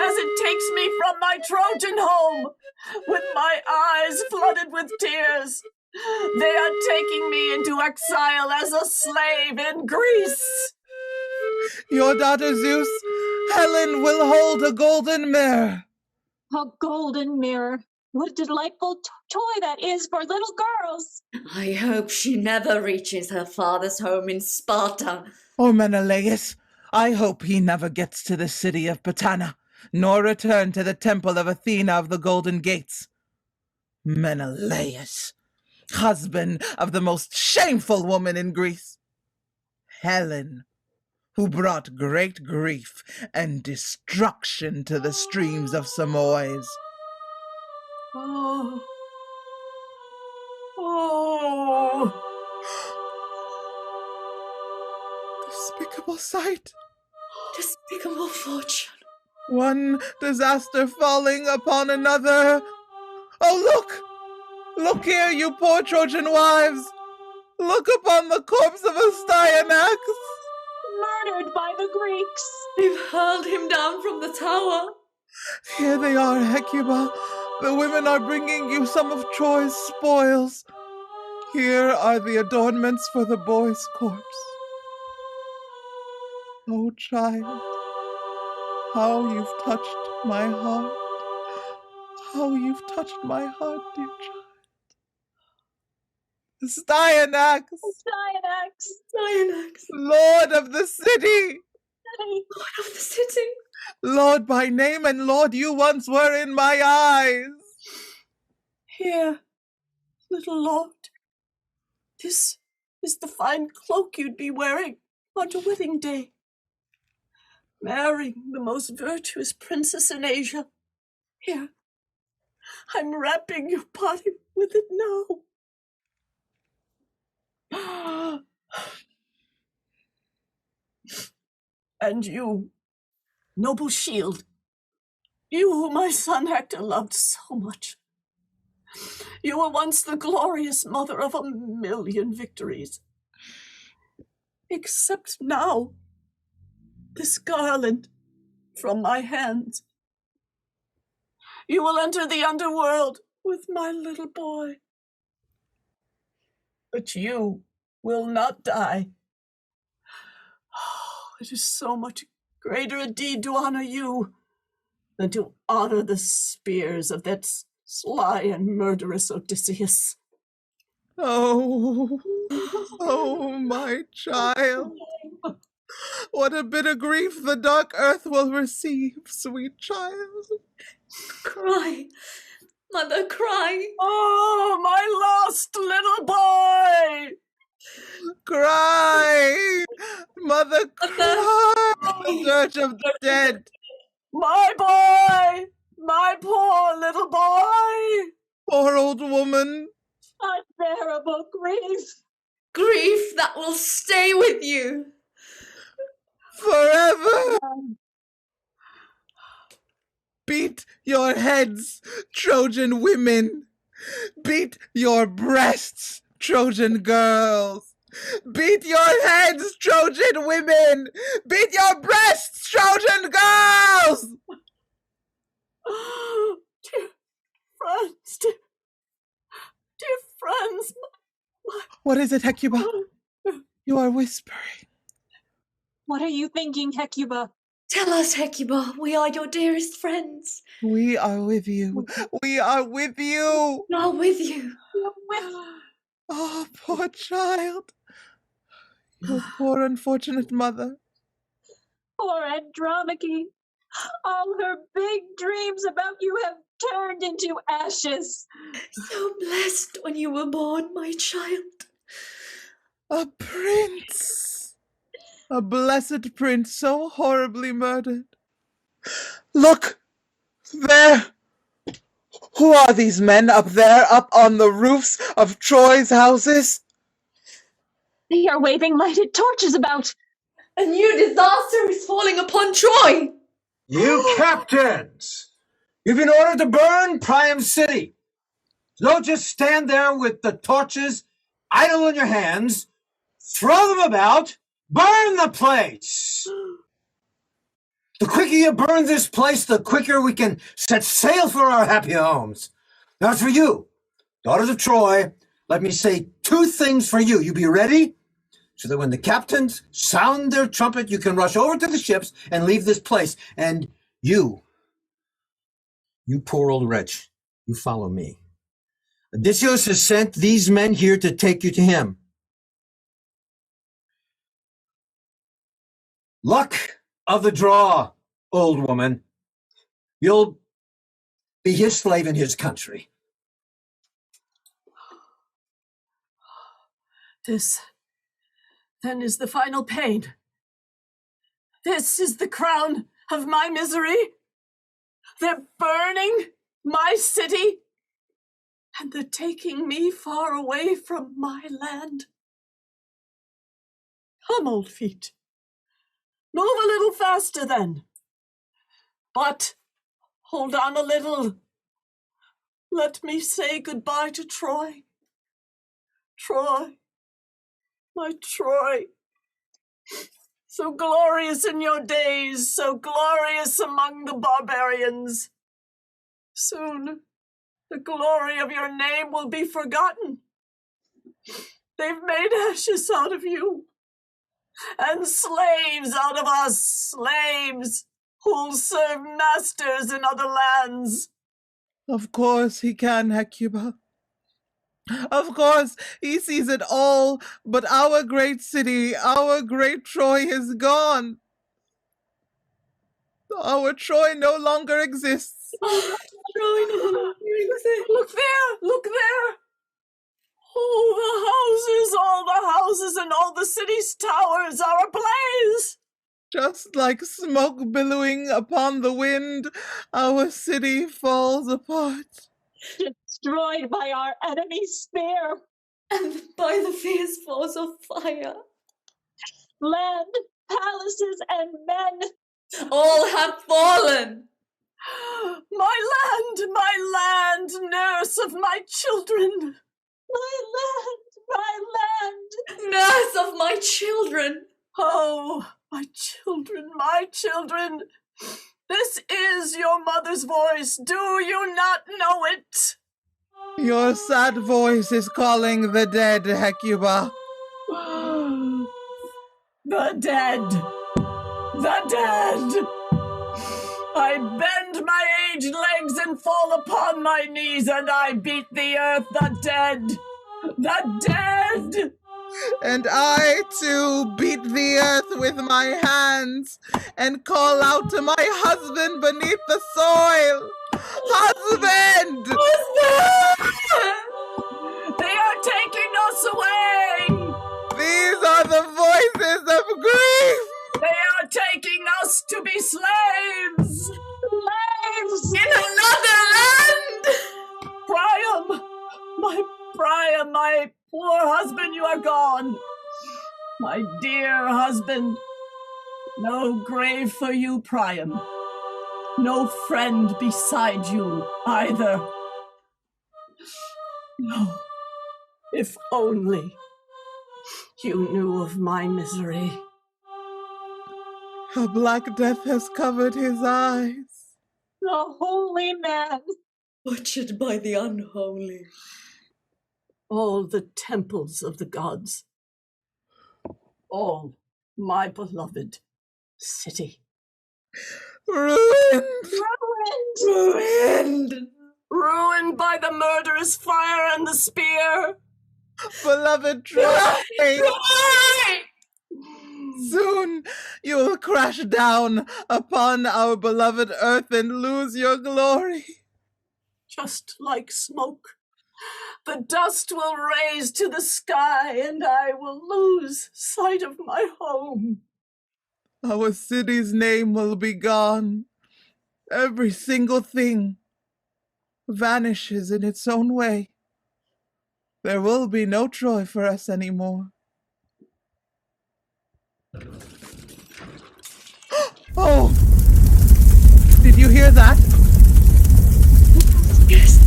S3: As it takes me from my Trojan home, with my eyes flooded with tears. They are taking me into exile as a slave in Greece.
S4: Your daughter Zeus, Helen, will hold a golden mirror.
S2: A golden mirror. What a delightful toy that is for little girls.
S5: I hope she never reaches her father's home in Sparta.
S4: Oh, Menelaus, I hope he never gets to the city of Patana, nor return to the temple of Athena of the Golden Gates. Menelaus, husband of the most shameful woman in Greece, Helen, who brought great grief and destruction to the streams of Samois.
S3: Oh. Oh.
S4: Despicable sight.
S5: Despicable fortune.
S4: One disaster falling upon another. Oh, look! Look here, you poor Trojan wives! Look upon the corpse of Astyanax!
S2: Murdered by the Greeks.
S5: They've hurled him down from the tower.
S4: Here they are, Hecuba. The women are bringing you some of Troy's spoils. Here are the adornments for the boy's corpse. Oh, child, how you've touched my heart. How you've touched my heart, dear child. Astyanax,
S2: Dianax.
S4: Lord of the city,
S5: Lord of the city.
S4: Lord by name, and Lord you once were in my eyes.
S3: Here, little lord. This is the fine cloak you'd be wearing on your wedding day. Marrying the most virtuous princess in Asia. Here, I'm wrapping your body with it now. And you, noble shield, you who my son Hector loved so much. You were once the glorious mother of 1,000,000 victories. Except now, this garland from my hands. You will enter the underworld with my little boy. But you will not die. Oh, it is so much greater a deed to honor you than to honor the spears of that sly and murderous Odysseus.
S4: Oh, oh, my child. What a bitter grief the dark earth will receive, sweet child.
S5: Cry, mother, cry.
S3: Oh, my lost little boy!
S4: Cry, mother, cry, the dirge of the dead.
S3: My boy! My poor little boy!
S4: Poor old woman.
S2: Unbearable grief.
S5: Grief that will stay with you.
S4: Forever. Beat your heads, Trojan women. Beat your breasts, Trojan girls. Beat your heads, Trojan women. Beat your breasts, Trojan girls.
S3: Dear friends, dear friends.
S4: What is it, Hecuba? You are whispering.
S2: What are you thinking, Hecuba?
S5: Tell us, Hecuba, we are your dearest friends.
S4: We are with you. We are with you.
S5: We are with you.
S4: Oh, poor child. Your poor unfortunate mother.
S2: Poor Andromache. All her big dreams about you have turned into ashes.
S5: So blessed when you were born, my child.
S4: A prince. A blessed prince so horribly murdered. Look! There! Who are these men up there, up on the roofs of Troy's houses?
S2: They are waving lighted torches about.
S5: A new disaster is falling upon Troy.
S6: You captains! You've been ordered to burn Priam City. Don't just stand there with the torches idle in your hands. Throw them about. Burn the place! The quicker you burn this place, the quicker we can set sail for our happy homes. Now, as for you, daughters of Troy, let me say 2 things for you. You be ready, so that when the captains sound their trumpet, you can rush over to the ships and leave this place. And you poor old wretch, you follow me. Odysseus has sent these men here to take you to him. Luck of the draw, old woman. You'll be his slave in his country.
S3: This, then, is the final pain. This is the crown of my misery. They're burning my city, and they're taking me far away from my land. Come, old feet. Move a little faster, then. But hold on a little. Let me say goodbye to Troy. Troy, my Troy. So glorious in your days, so glorious among the barbarians. Soon, the glory of your name will be forgotten. They've made ashes out of you, and slaves out of us, slaves who'll serve masters in other lands.
S4: Of course he can, Hekabe. Of course, he sees it all, but our great city, our great Troy is gone. Our Troy no longer exists.
S3: Troy no longer exists. Look there, look there. All the houses and all the city's towers are ablaze.
S4: Just like smoke billowing upon the wind, our city falls apart.
S2: Destroyed by our enemy's spear.
S5: And by the fierce force of fire.
S2: Land, palaces, and men.
S5: All have fallen.
S3: My land, nurse of my children.
S2: My land.
S5: Nurse of my children.
S3: Oh, my children. This is your mother's voice. Do you not know it?
S4: Your sad voice is calling the dead, Hekabe.
S3: The dead. I bend my aged legs and fall upon my knees, and I beat the earth. The dead.
S4: And I, too, beat the earth with my hands and call out to my husband beneath the soil. Husband!
S3: They are taking us away!
S4: These are the voices of grief!
S3: They are taking us to be slaves!
S2: Slaves!
S5: In another land!
S3: Priam, my poor husband, you are gone. My dear husband. No grave for you, Priam. No friend beside you, either. No, if only you knew of my misery.
S4: A black death has covered his eyes.
S2: The holy man.
S5: Butchered by the unholy.
S3: All the temples of the gods. All my beloved city.
S4: Ruined
S3: by the murderous fire and the spear.
S4: Beloved Troy! Soon you will crash down upon our beloved earth and lose your glory.
S3: Just like smoke, the dust will raise to the sky, and I will lose sight of my home.
S4: Our city's name will be gone. Every single thing vanishes in its own way. There will be no Troy for us anymore. Oh! Did you hear that?
S5: Yes.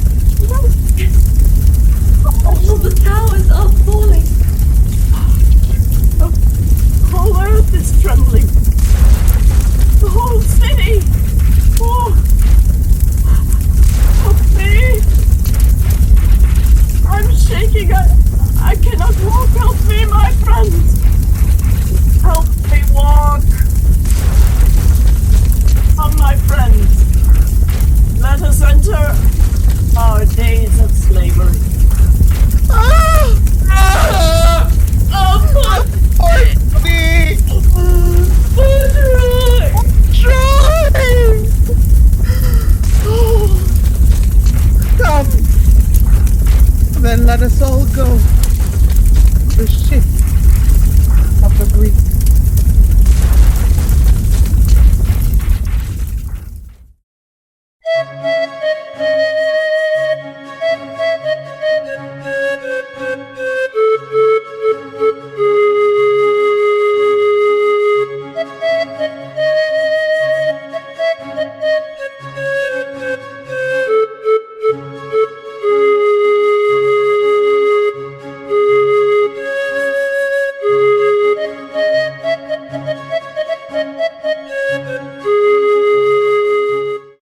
S5: All the towers are falling.
S3: The whole earth is trembling. The whole city. Oh, help me. I'm shaking. I cannot walk. Help me, my friends. Help me walk. Come, my friends. Let us enter our days of slavery.
S4: Come. Then let us all go. the ship of the Greek.